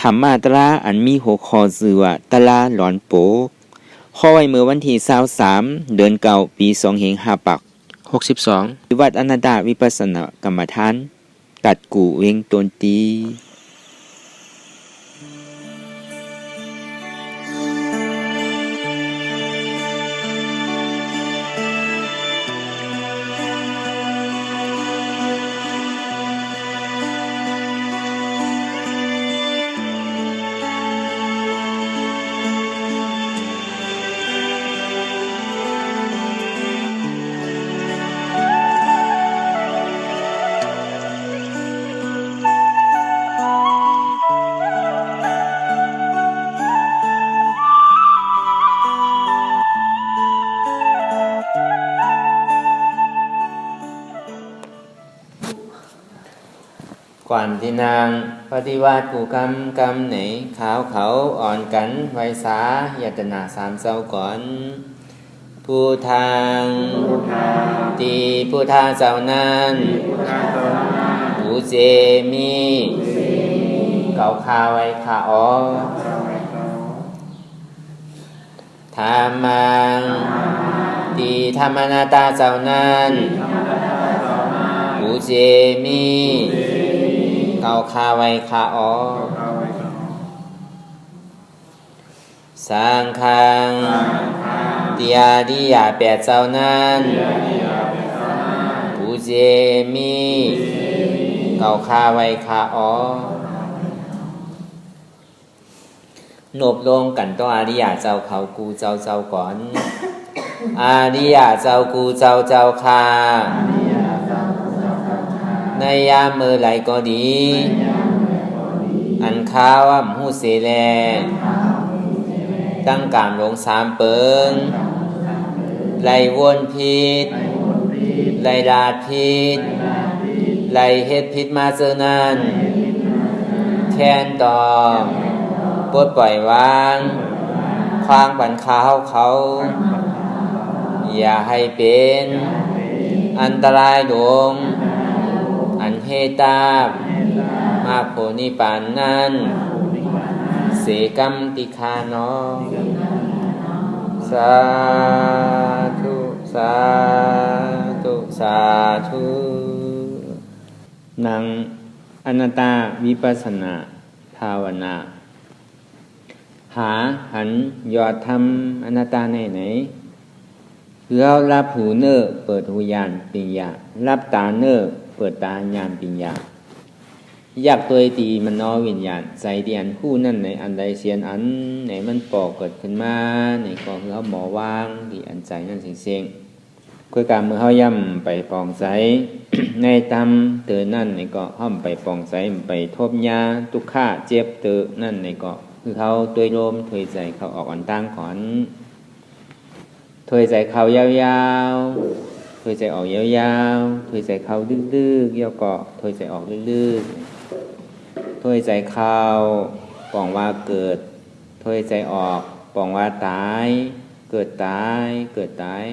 รรมาตราอันมีหัวข้อชื่อว่าตลาหลอนโปกข้อไว้เมื่อวันที่23เดือนเก่าปี2562ที่วัดอนันตวิปัสสนากรรมฐานตัดกูเวงตนตีก่อนที่นางปฏิวัติกูกรรมไหนขาวเขาอ่อนกันไวสายตนาสามเศร้าก่อนผู้ทางตีผู้ทางเจ้านั้นผู้เจมีเก่าคาไว้ขาอ๋อธรรมังตีธรรมนาตาเจ้านั้นผู้เจมีเก่าคาไว้ขาอ๋อสังฆังติยาดิยาแปดเจ้านั้นผู้เจมีเก่าคาไว้ขาอ๋อนบลงกันต้องอาริยาเจ้าเขากูเจ้าก่อนอาริยาเจ้ากูเจ้าคาในยามมือไหลก็ดีอันข้าวหูเสแลตั้งกามลงสามเปิงไล่วนพิษไล่ดาดพิษไล่เฮ็ดพิษมาเจอนั้นแทนต่อปลดปล่อยวางควางบันข้าวเขาอย่าให้เป็นอันตรายดงอันเฮตาบมาโพนิปานนั้นเสกัมติคาโนสาธุสาธุสาธุนังอนัตตาวิปัสสนาภาวนาหาหันยอดทำอนัตตาไหนคือเอารับหูเนอเปิดหูญาณปัญญารับตาเนอเปิดตาญาณปัญญาอยากตัวตีมันน้อวิญญาณใจเดียนผู้นั่นในอันใดเสียนอันไหนมันปอกเกิดขึ้นมาในกองเขาหมอวางที่อันใจนั่นเสียงคุยการมือเขาย่ำไปปองใส ในตำเตือนั่นในก็ห้อมไปปองใสไปทบยาทุกข้าเจ็บเตือนั่นในก็คือเขาตัวลมถอยใจเขาออกอันตั้งขอนถอยใจเขายาวๆถอยใจออกยาวๆถอยใจเขาดื้อๆเยี่ยวเกาะถอยใจออกดื้อๆถอยใจเขาปองว่าเกิดถอยใจออกปองว่าตายเกิดตายเกิดตาย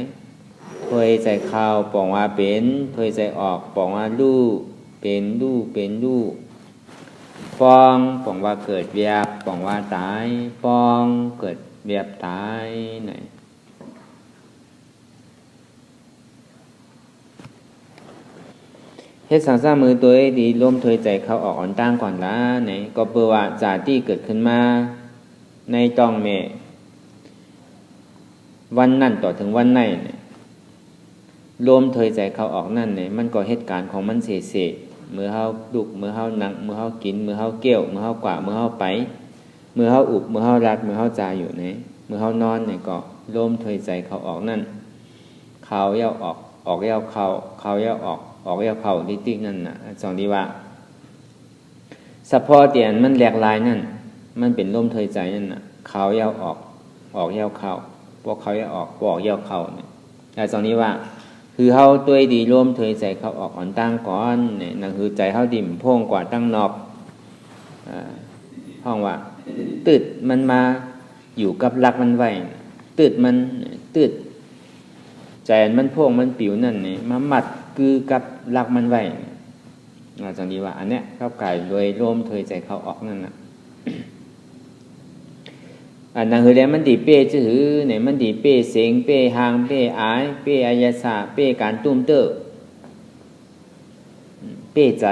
ถอยใจเขาปองว่าเป็นถอยใจออกปองว่าลูกเป็นลูกเป็นลูกปองว่าเกิดเวียบปองว่าตายปองเกิดเวียบตายไหนเฮ็ดสังสารมือตัวดีร่วมถอยใจเขาออกอ่อนตั้งก่อนละไหนก็เปว่าจาที่เกิดขึ้นมาในต้องเมวันนั่นต่อถึงวันไหนเนี่ยรวมถอยใจเขาออกนั่นเนี่ยมันก็เหตุการณ์ของมันเสะเมื่อเฮาดุกเมื่อเฮานั่งเมื่อเฮากินเมื่อเฮาเกี่ยวเมื่อเฮากว่าเมื่อเฮาไปเมื่อเฮาอุบเมื่อเฮารัดเมื่อเฮาจาอยู่เนี่ยเมื่อเฮานอนเนี่ยก็รวมถอยใจเขาออกนั่นเขาเย้าออกเย้าเขาเย้าออกเย้าเขาติ๊กนั่นน่ะสองดีว่าสะพอเตียนมันแหลกลายนั่นมันเป็นลมถอยใจนั่นน่ะเขาเย้าออกเย้าเขาพวกเขาเย้าออกพวกเย้าเขาเนี่ยแต่สองนี้ว่าคือเฮาตัวดีร่วมถอยใจเขาออกอ่อนตั้งก่อนเนี่ยนั่นคือใจเฮาดิ่มโพ่งกว่าตั้งนอกห้องว่าตึดมันมาอยู่กับรักมันไว้ตึดมันตึดใจมันโพ่งมันปิวนั่นนี่มามัดคือกับรักมันไว้จังนี้ว่าอันเนี้ยเข้าไก่โดยร่วมถอยใจเขาออกนั่นน่ะ นางเฮเรียมันดีเป้จื้อเนี่ยมันดีเป้เสียงเป้หางเป้อายเป้อายาสาเป้การตุ้มเตอเป้ใจ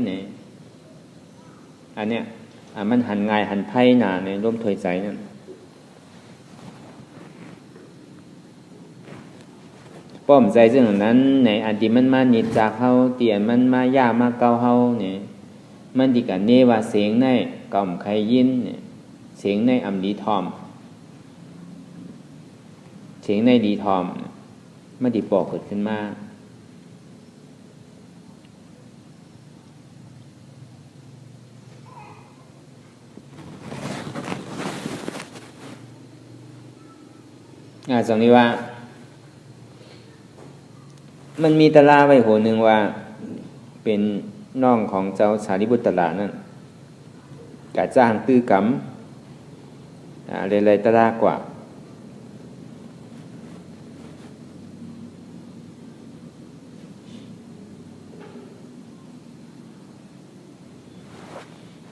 เนี่ยอันเนี้ยมันหันง่ายหันไพ่หนาในร่มถอยใจนั่นป้อมใจซึ่งนั้นในอันที่มันมาหนีจากเฮาเตียนมันมาย่ามาเกาเฮาเนี่ยมันดีกันเนว่าเสียงในกล่อมใครยินเนี่ยเสียงในอำดีทอมเสียงในดีทอมมันดีปอกเกิดขึ้นมาตรงนี้ว่ามันมีตำราไว้โหนึงว่าเป็นน้องของเจ้าสารีบุตรตลานั่นกะจ้างตื้อกำเลยตำรากว่า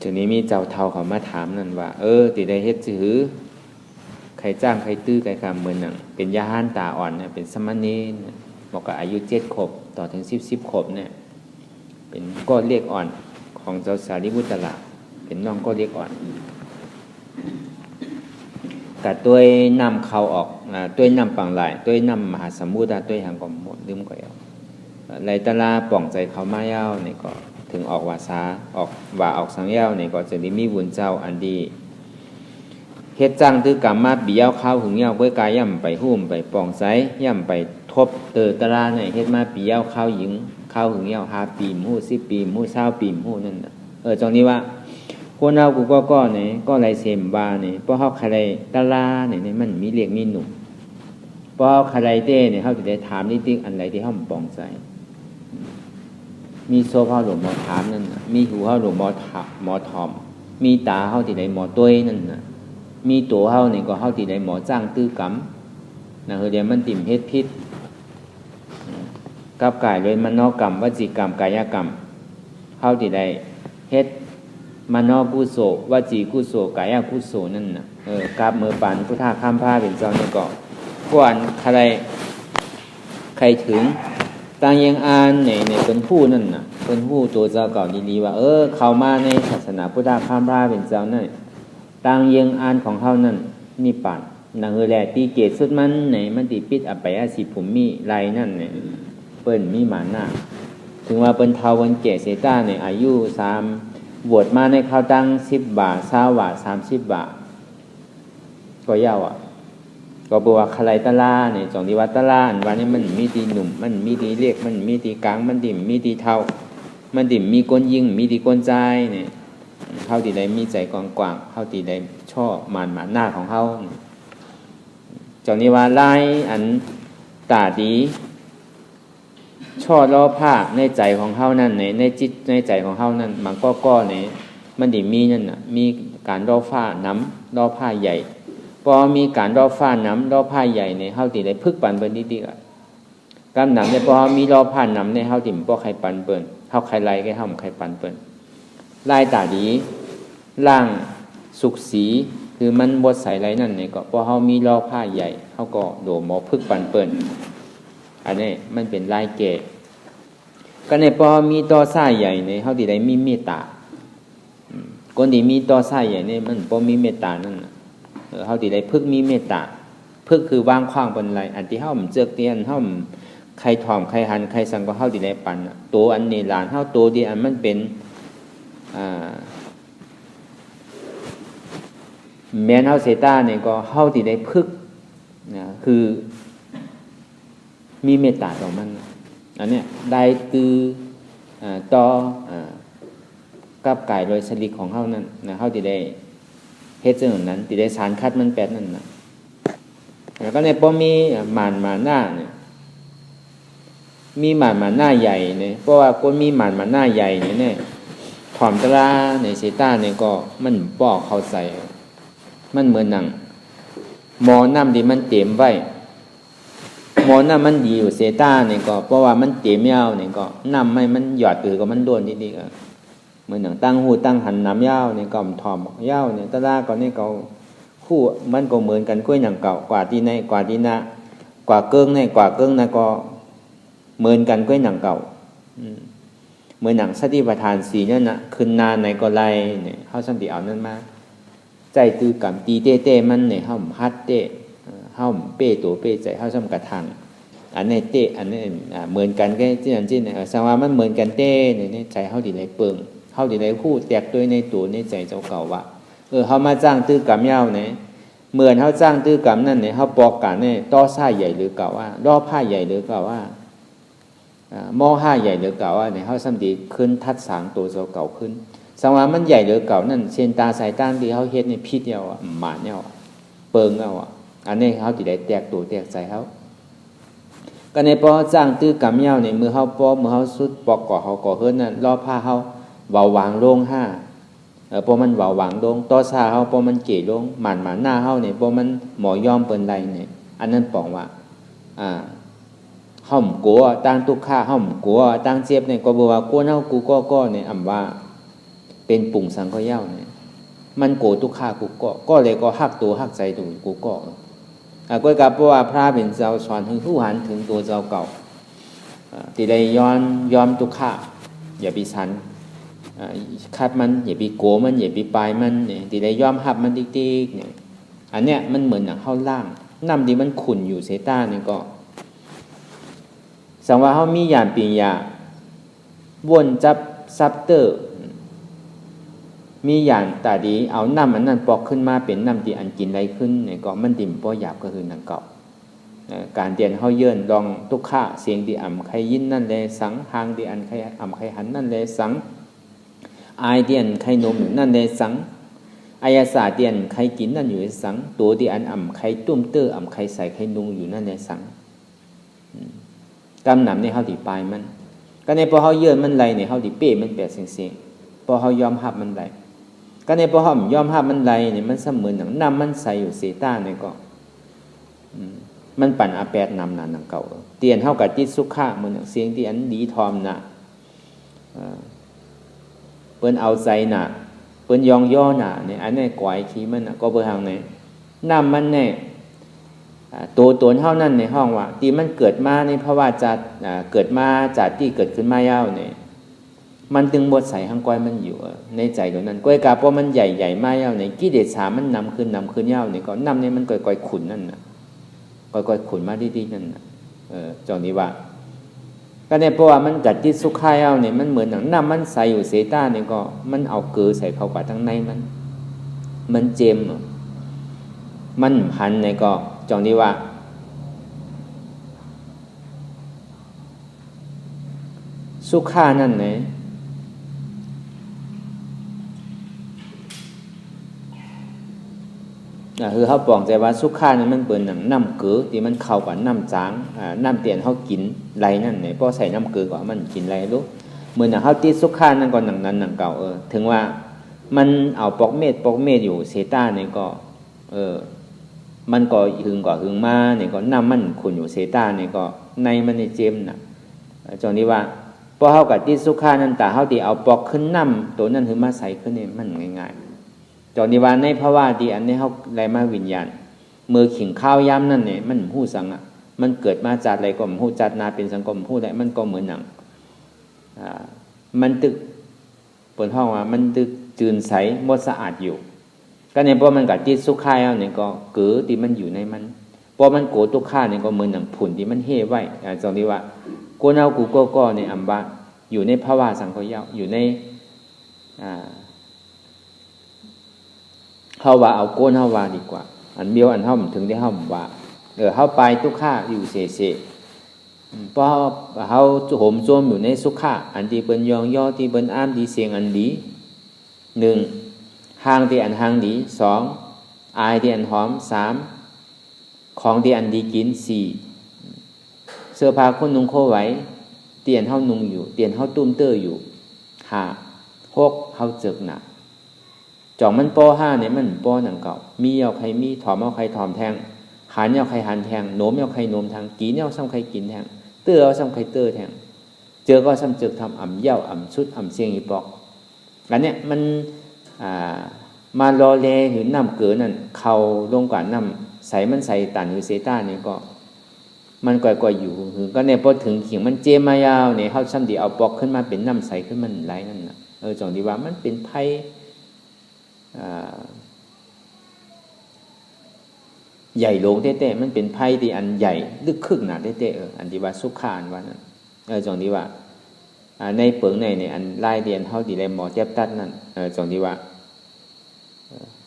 ทีนี้มีเจ้าเฒ่าเขามาถามนั่นว่าติได้เฮ็ดจื้อใครจ้างใครตื้อใครกำเหมือนนั่นเป็นยาห้านตาอ่อนเนี่ยเป็นสมณเณรบอกกับอายุ7 ขวบต่อถึง10 ขวบเนี่ยเป็นก้อนเรียกอ่อนของเจ้าสารีบุตรตลาเป็นน้องก้อนเรียกอ่อนกับตัวนำเขาออกตัวนำปังไหลตัวนำมหาสมุทรตัวหางก็หมดลืมก็เอาไหลตลาป่องใจเขามาเย้าเนี่ยก็ถึงออกวาสาออกว่าออกสังเย้าเนี่ยก็จะได้มีบุญเจ้าอันดีเฮ็ดจังถือกรรมมาปีเย้าข้าวหึงเย้าเว้ยกายย่ำไปหุ่มไปป่องไซย่ำไปทบตลาเนี่ยเฮ็ดมาปีเย้าข้าวหญิงข้าวหึงเย้า5 ปีหู้10 ปีหู้20 ปีหู้นั่นน่ะตรงนี้ว่าคนเรากูก็เนี่ยก็ไรเสมบาเนี่ยเพราะเฮาใครตลาเนี่ยมันมีเรียกมีหนุ่มเพราะใครเต้เนี่ยเฮาสิได้ถามนิดนึงอันใดที่เฮาป่องใจมีโซเฮาหลวงหมอถามนั่นน่ะมีหูเฮาหลวงหมอถอมมีตาเฮาที่ใดหมอต้วยนั่นน่ะมีตัวเฮานี่ก็เฮาที่ใดหมอจ้างตื้อกำนะเฮาเดี๋ยวมันติ่มเฮ็ดพิษกับกายเลยมโนกรรมวจีกรรมกายกรรมเฮาที่ใดเฮ็ดมโนกุโสวจีกุโสกายกุโสนั่นน่ะกับมือปันพุทธะข้ามผ้าเป็นเจ้านี่ก็ก่อนใครถึงต่างยังอ่านในเป็นผู้นั่นน่ะเป็นผู้ตัวเจ้าเก่าดีๆว่าเข้ามาในศาสนาพุทธะข้ามผ้าเป็นเจ้านั่นต่างยังอ่านของเฮานั่นนิพพานนังแลตีเกตสุดมันไหนมันติปิดอภัยสิภูมิไรนั่นเนี่ยเปิ้นมีหมาหน้าถึงว่าเปิ้นเฒ่าวันแก่เสต้าเนี่ยอายุ3บวชมาในข้าวตั้ง10 บาท20 บาท30 บาทก็ยาวก็บอกว่าคลายตะลาเนี่ยจองดีวัดตะลาอันว่านี่มันมีตีหนุ่มมันมีตีเรียกมันมีตีกลางมันดิ่มมีตีเท่ามันดิ่มมีก้นยิงมีตีก้นใจเนี่ยเฮาที่ใดมีใจกว้างๆเฮาที่ใดชอบหมาหน้าของเฮาจองนี้ว่าลายอันตาดีชอบล้อผ้าในใจของเฮานั่นในจิตในใจของเฮานั่นมันก็เนี่ยมันดิ่มมีนั่นน่ะมีการล้อผ้าน้ำล้อผ้าใหญ่พอมีการล้อผ้าน้ำล้อผ้าใหญ่ในเฮาที่ได้พึกปันเปิ้นนิดๆอ่ะกำหนำในพอมีล้อผ้าน้ำในเฮาที่บ่ใครปันเปิ้นเฮาใครไล่ก็เฮาใครปันเปิ้นลายตาดีล่างสุกสีคือมันบ่ใส่ไรนั่นนี่ก็พอเฮามีล้อผ้าใหญ่เฮาก็โดหมอพึกปันเปิ้นอันนี้มันเป็นลายแก่ก็ในพอมีต่อสายใหญ่ในเฮาที่ได้มีเมตตาคนที่มีต่อสายใหญ่นี่มันบ่มีเมตตานั่นน่ะเฮาที่ได้พึกมีเมตตาพึกคือวางขว้างบนไหลอันที่เฮาเจือกเตียนเฮาใครถ่อมใครหันใครสั่งก็เฮาที่ได้ปันตัวอันนี้หลานเฮาตัวที่อันมันเป็นแม่นเฮาเสตาเนี่ยก็เฮาที่ได้พึกนะคือมีเมตตาต่อมันอันเนี้ยได้ตือต่อกับกายโดยสลิกของเฮานั่นนะเฮาที่ได้เฮ็ดจังนั้นที่ได้สารคัดมันแปดนั่นน่ะแล้วก็ในพอมีหมาหน้าเนี่ยมีหมาหน้าใหญ่เนี่ยเพราะว่าคนมีหมาหน้าใหญ่เนี่ยถ่อมตะลาในเซต้าเนี่ยก็มันบอกเข้าใส่มันเหมือนหนังหมอน้ำที่มันเต็มไว้หมอน้ำมันดีอยู่เซต้าเนี่ยก็เพราะว่ามันเต็มยาวเนี่ยก็น้ำไม่มันหยอดก็มันโดนนิดๆเหมือนหนังตั้งหูตั้งหันน้ำยาวเนี่ยก็ถ่อมยาวเนี่ยตะลาก็นี่ก็ค ผู้มันก็เหมือนกันก้วยหนังเก่ากว่าที่ในกว่าที่นะกว่าเกิ้งในกว่าเกิ้งนะก็เหมือนกันก้วยหนังเก่าเหมือนหนังสติปัฏฐานสีนั่นนะขึ้นนานในก็ไล่เนี่ยเขาสันติเอานั่นมาใจตื้อกำตีเต้เต้มันเนี่ยเขาฮัดเต้เขาเป้ตัวเป้ใจเขาซ้ำกระทังอันนี้เต้อันนี้เหมือนกันแค่ที่นั่นที่เนี่ยสังว่ามันเหมือนกันเต้เนี่ยใจเขาดีในเปิงเขาดีในคู่แตกด้วยในตัวในใจเจ้าเก่าว่าเขามาจ้างตื้อกำเย้าเนี่ยเหมือนเขาจ้างตื้อกำนั่นเนี่ยเขาปอกกันเนี่ยต้อซ่าใหญ่หรือเก่าว่ารอบผ้าใหญ่หรือเก่าว่าหม้อห้าใหญ่หรือเก่าว่าเนี่ยเขาสัมดีขึ้นทัดสางตัวเจ้าเก่าขึ้นสังว่ามันใหญ่หรือเก่านั่นเส้นตาสายตาที่เขาเฮ็ดในพิษเนี่ยหมาเนี่ยเปิงเอาอันนี้เขาติได้แตกตัวแตกใจเขาก็ในพอจ้างตื้อกำเย้าเนี่ยมือเขาปอมือเขาสุดปอกก่อเขาก่อเฮิรนนั่นรอบผ้าเขาเบาหวางลงห้าพอมันเบาหวางลงต่อซาเขาพอมันเก๋ลงหมันหน้าเขาเนี่ยพอมันหมอยอมเปิ้นไรเนี่ยอันนั้นปองว่าห่อมกัวตั้งตุกข้าห่อมกัวตั้งเจ็บเนี่ยก็บอกว่ากัวเน่ากูก็เนี่ยอำว่าเป็นปุ่งสังก็เย้าเนี่ยมันโกตุกข้ากูก็เลยก็หักตัวหักใจตัวกูก็ก็กับเพราะว่าพระเป็นเจ้าสอนถึงผู้หันถึงตัวเจ้าเก่าที่ได้ยอมตุกข้าอย่าไปสันคัดมันอย่าไปโกมันอย่าไปปลายมันเนี่ยที่ได้ยอมหับมันติ๊กๆเนี่ยอันเนี้ยมันเหมือนอย่างเข้าล่างน้ำที่มันขุ่นอยู่เซต้าเนี่ยก็สังว่าเขามียานปิญญาวนจับซับเตอร์มียานตาดีเอาน้ำอันนั้นปอกขึ้นมาเป็นน้ำที่อันกินไรขึ้นเนี่ยก็มันดิ่มป้อหยาบก็คือนังเก่าการเตียนเขาเยื่นลองทุกข้าเสียงที่อ่ำใครยินนั่นเลยสังหางที่อันใครอ่ำใครหันนั่นเลยสังอายที่อันใครนมอยู่นั่นเลยสังอายาศาสตร์ที่อันใครกินนั่นอยู่สังตัวที่อันอ่ำใครตุ้มเตอร์อ่ำใครใส่ใครนุงอยู่นั่นเลยสังกำหนำในเขาที่ปลายมันก็ในพอเขาเยื่อมันไรเนี่ยเขาที่เป้มันแปดเสียงพอเขายอมหับมันไรก็ในพอเขายอมหับมันไรเนี่ยมันเสมือนหนังน้ำมันใส่อยู่เซต้าเนี่ยก็มันปั่นอาแปดนำนานหนังเก่าเตียนเท่ากับจิตสุขะเหมือนเสียงที่อันดีทอมนะเปิ้นเอาใจน่ะเปิ้นยองย่อน่ะเนี่ยอันนี้กวายขี้มันน่ะก็เบอร์ทางไหนน้ำมันเนี่ยตัวตนเท่านั้นในห้องว่าที่มันเกิดมาในภาวะจัดเกิดมาจากที่เกิดขึ้นมาเย้าเนี่ยมันตึงบทใส่ห้างก้อยมันอยู่ในใจตัวนั้นก้อยกาเพราะมันใหญ่ๆมาเย้าเนี่ยกิเลสมันนำขึ้นเย้าเนี่ยก็นำเนี่ยมันก้อยขุนนั่นน่ะก้อยขุนมาดีๆนั่นน่ะจองนี้ว่าก็เนี่ยเพราะว่ามันกัดที่สุขายเอาเนี่ยมันเหมือนหนังน้ำมันใส่อยู่เซต้าเนี่ยก็มันเอาเกลือใส่เข้าไปทั้งในมันเจมมันหันเนี่ยก็จองนี้ว่าสุขานั่นเนี่ยคือเขาบอกใจว่าสุขาเนี่ยมันเปิดหนังน้ำเกลือที่มันเข้ากับน้ำจางน้ำเตียนเขากินไรนั่นเนี่ยพอใส่น้ำเกลือก็มันกินไรรู้เหมือนเขาติดสุขานั่นก็หนังนั้นหนังเก่าถึงว่ามันเอาปอกเม็ดอยู่เซต้าเนี่ยก็มันก็หึงมาเนี่ยก็น้ำมันขุ่นอยู่เซต้าเนี่ยก็ในมันในเจมน่ะจงนี้ว่าพอเขากับติดสุขานั่นแต่เขาตีเอาปอกขึ้นน้ำตัวนั้นถึงมาใส่ขึ้นเนี่ยมันง่ายๆจงนี้ว่าในภาวะที่อันนี้เขาไรมาวิญญาณมือขิงข้าวย้ำนั่นเนี่ยมันหู้สังอ่ะมันเกิดมาจากอะไรก็หู้จัดนาเป็นสังคมหู้อะไรมันก็เหมือนหนังมันตึกเปิดห้องว่ามันตึกจืนใสหมดสะอาดอยู่ก็เนี่ยพอมันกับติดสุขาเอาเนี่ยก็เกิดที่มันอยู่ในมันพอมันโกตุข่าเนี่ยก็เหมือนหนังผุ่นที่มันเฮ่ไว้ตรงนี้ว่าโกนเอากูก็ในอัมบะอยู่ในภาวะสังขยาอยู่ในเขาว่าเอาโกนเขาว่าดีกว่าอันเดียวอันเท่าถึงได้เขาว่าเขาไปตุข่าอยู่เสเพราะเขาโหมโจมอยู่ในสุขาอันที่เป็นยองย่อที่เป็นอ้ามที่เสียงอันดีหนึ่งห่างที่อันห่างดีสองอายที่อันหอมสามของที่อันดีกินสี่เสื้อผ้าคนนุ่งโคไว้เตียนเฮานุ่งอยู่เตียนเฮาตุ้มเตอร์อยู่ห้าหกเฮาเจิกหนักจ่องมันปอห้าเนี่ยมันปอหนังเก่ามีเอาใครมีถอมเอาใครถอมแทงหันเอาใครหันแทงโน้มเอาใครโน้มทางกีเนี่ยเอาซ้ำใครกินแทงเตอร์เอาซ้ำใครเตอร์แทงเจอก็ซ้ำเจิกทำอ่ำเย่าอ่ำชุดอ่ำเสียงอีปอกอันเนี้ยมัน มารอแลหรือน้ำเกินนั่นเข้าลงกว่าน้ำใสมันใสตันหรือเซต้านี่ก็มันก่อยๆอยู่หรือก็เนี่ยพอถึงเขียงมันเจมายาวเนี่ยเฮาซ้ำดีเอาปอกขึ้นมาเป็นน้ำใสขึ้นมันไหลนั่นน่ะจังที่ว่ามันเป็นไผใหญ่โลงเต้ๆมันเป็นไผที่อันใหญ่ลึกครึ่งหนาเต้ๆอันที่ว่าสุขานว่านั่นจังที่ว่าในเปิงในอันรายเรียนเฮาที่ได้หมอเจ็บตัดนั่นจังที่ว่า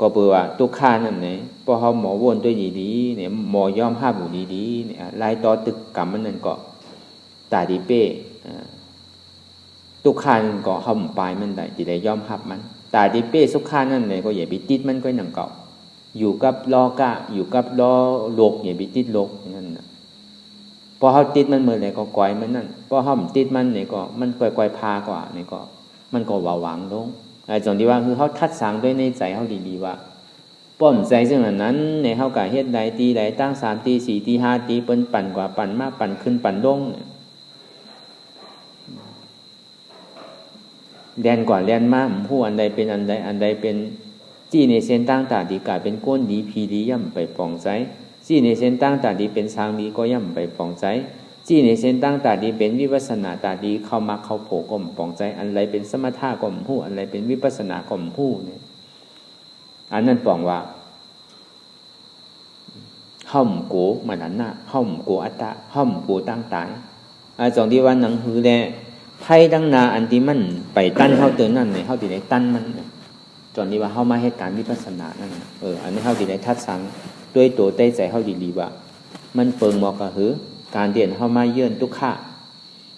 ก็เปื่อว่าทุกข้านั่นเนี่ยพอเฮาหมอวนด้วยดีๆเนี่ยหมอยอมภาพอยู่ดีๆเนี่ยลายต่อตึกกรรมมันนั่นก็ตาดีเป้ทุกข้านั่นก็เฮาปลายมันได้ที่ได้ยอมภาพมันตาดีเป้สุขข้านั่นเนี่ยก็อย่าไปติดมันก็หนังเก่าอยู่กับล้อกะอยู่กับล้อโลกอย่าไปติดโลกนั่นน่ะพอเฮาติดมันเมื่อไหร่ก็ก่อยมันนั่นพอเฮาติดมันเนี่ยก็มันก่อยๆพากว่าเนี่ยก็มันก็ว่าหวังลงจังที่ว่าคือเขาทัดสางด้วยในใจเขาดีๆว่าป้อมใจซึ่งอันนั้นในเขากะเฮ็ดใดตีใดตั้ง3ตี4ตี5ตีเปิ้นปั่นกว่าปั่นมาปั่นขึ้นปั่นลงแดนกว่าแดนมาผู้อันใดเป็นอันใดอันใดเป็นจี้ในเส้นตั้งตาดีกลายเป็นก้นดีพีดีย่ำไปปองใจจี้ในเส้นตั้งตาดีเป็นสางดีก็ย่ำไปปองใจจี้ในเส้นตั้งตาดีเป็นวิปัสสนาตาดีเข้ามาเข้าโผก็มปองใจอันไรเป็นสมถะก็มผู้อันไรเป็นวิปัสสนาก็มผู้เนี่ยอันนั้นปองว่าห้อมโกมันอันน่ะห้อมโกอัตตะห้อมโกตั้งตายจงที่ว่าหนังหือแลไพ่ดังนาอันที่มันไปตั้นเข้าเตือนนั่นเนี่ยเข้าที่ไหนตั้นมันจนนี้ว่าเข้ามาให้การวิปัสสนานั่นอันนี้เข้าที่ไหนทัดสังด้วยตัวใต้ใจเข้าดีๆว่ามันเปิงหมอกกะหือการเดียนเข้ามาเยื่อนทุกขะ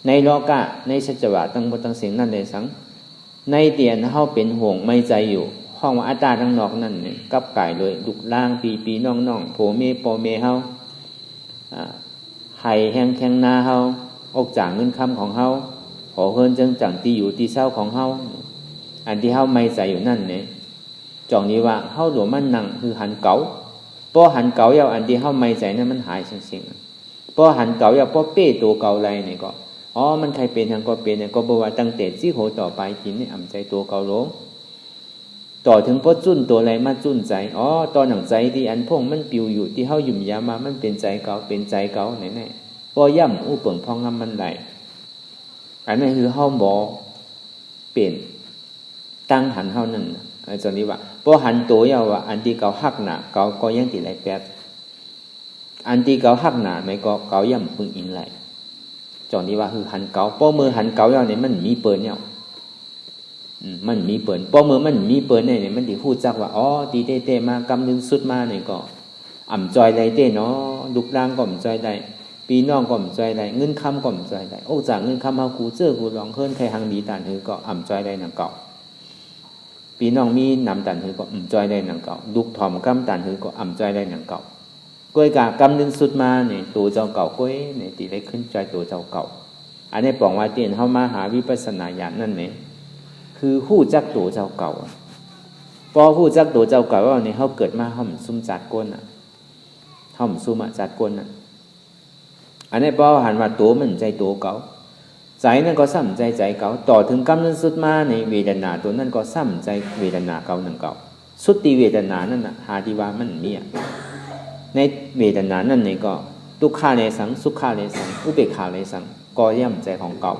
ในโลกะในสัจวะตั้งบนตั้งเสียงนั่นเลยสังในเดียนเข้าเป็นห่วงไม่ใจอยู่ห้องว่าอัตตาทั้งนอกนั่นเนี่ยกับไก่เลยลุกล่างปีน้องโผเมปอเมเฮาไห่แห้งแข็งนาเฮาออกจากเงินคำของเฮาขอเฮินจังจังตีอยู่ตีเศร้าของเฮาอันที่เฮาไม่ใจอยู่นั่นเนี่ยจองนี้ว่าเฮาหลวมมันนั่งคือหันเก๋าป้อหันเก๋าเอาอันที่เฮาไม่ใจนั้นมันหายเสียงป้อหันเก๋าเอาป้อเป้ตัวเก๋าไรเนี่ยก็มันใครเป็นทางก็เป็นเนี่ยก็บอกว่าตั้งแต่ที่โหต่อไปกินเนี่ยอ่ำใจตัวเก๋าลงต่อถึงพอจุ้นตัวอะไรมาจุ้นใจตอนหนังใจที่อันพงมันปิวอยู่ที่เฮาหยุ่มยามามันเป็นใจเก่าเป็นใจเก่าไหนๆพอย่ำอู้เปิ่งพองงำมันไหลอันนั้นคือเฮาบ่เปลี่ยนตั้งหันเฮานั่นจนนี้ว่าพอหันตัวยาวว่าอันที่เก่าหักหนาเก่าก็ยังติไหลแปดอันที่เก่าหักหนาไม่ก็เก่าย่ำปึงอินไหลจนนี้ว่าคือหันเก่าพอมือหันเก่ายาวเนี่ยมันมีเปิ่นเนี่ยมันมีเปิ่นพอเมื่อมันมีเปิ่นเนี่ยมันที่พูดจักว่าตีเต้มากำนึงสุดมาเนี่ยก็อ่ำจอยไรเต้เนาะลุกล่างก็อ่ำจอยได้ปีน้องก็อ่ำจอยได้เงินคำก็อ่ำจอยได้โอ้จากเงินคำเฮากูเจอกูลองเฮิรนใครหังดีตานหือก็อ่ำจอยได้หนังเก่าปีน้องมีนำตันหือก็อ่ำจอยได้หนังเก่าลุกถ่อมกำตันหือก็อ่ำจอยได้หนังเก่ากล้วยกะกำนึงสุดมาเนี่ยตัวเจ้าเก่ากล้วยเนี่ยตีได้ขึ้นจอยตัวเจ้าเก่าอันนี้บอกว่าเตียนเฮามาหาวิปัสสนาญาณนั่นเนี่ยคือหู้จักตัวเจ้าเก่าพอหู้จักตัวเจ้าเก่าว่าเนี่ยเขาเกิดมาห่มซุ่มจัดก้นห่มซุ่มจัดก้นอันนี้พอหันว่าตัวมันใจตัวเก่าใจนั่นก็ซ้ำใจเก่าต่อถึงกำนั้นสุดมาในเวทนาตัวนั่นก็ซ้ำใจเวทนาเก่าหนึ่งเก่าสุดตีเวทนานั่นหาที่ว่ามันมีในเวทนานั่นนี่ก็ทุกขาเลสังสุขาเลสังอุเบกขาเลสังก็ย่ำใจของเก่า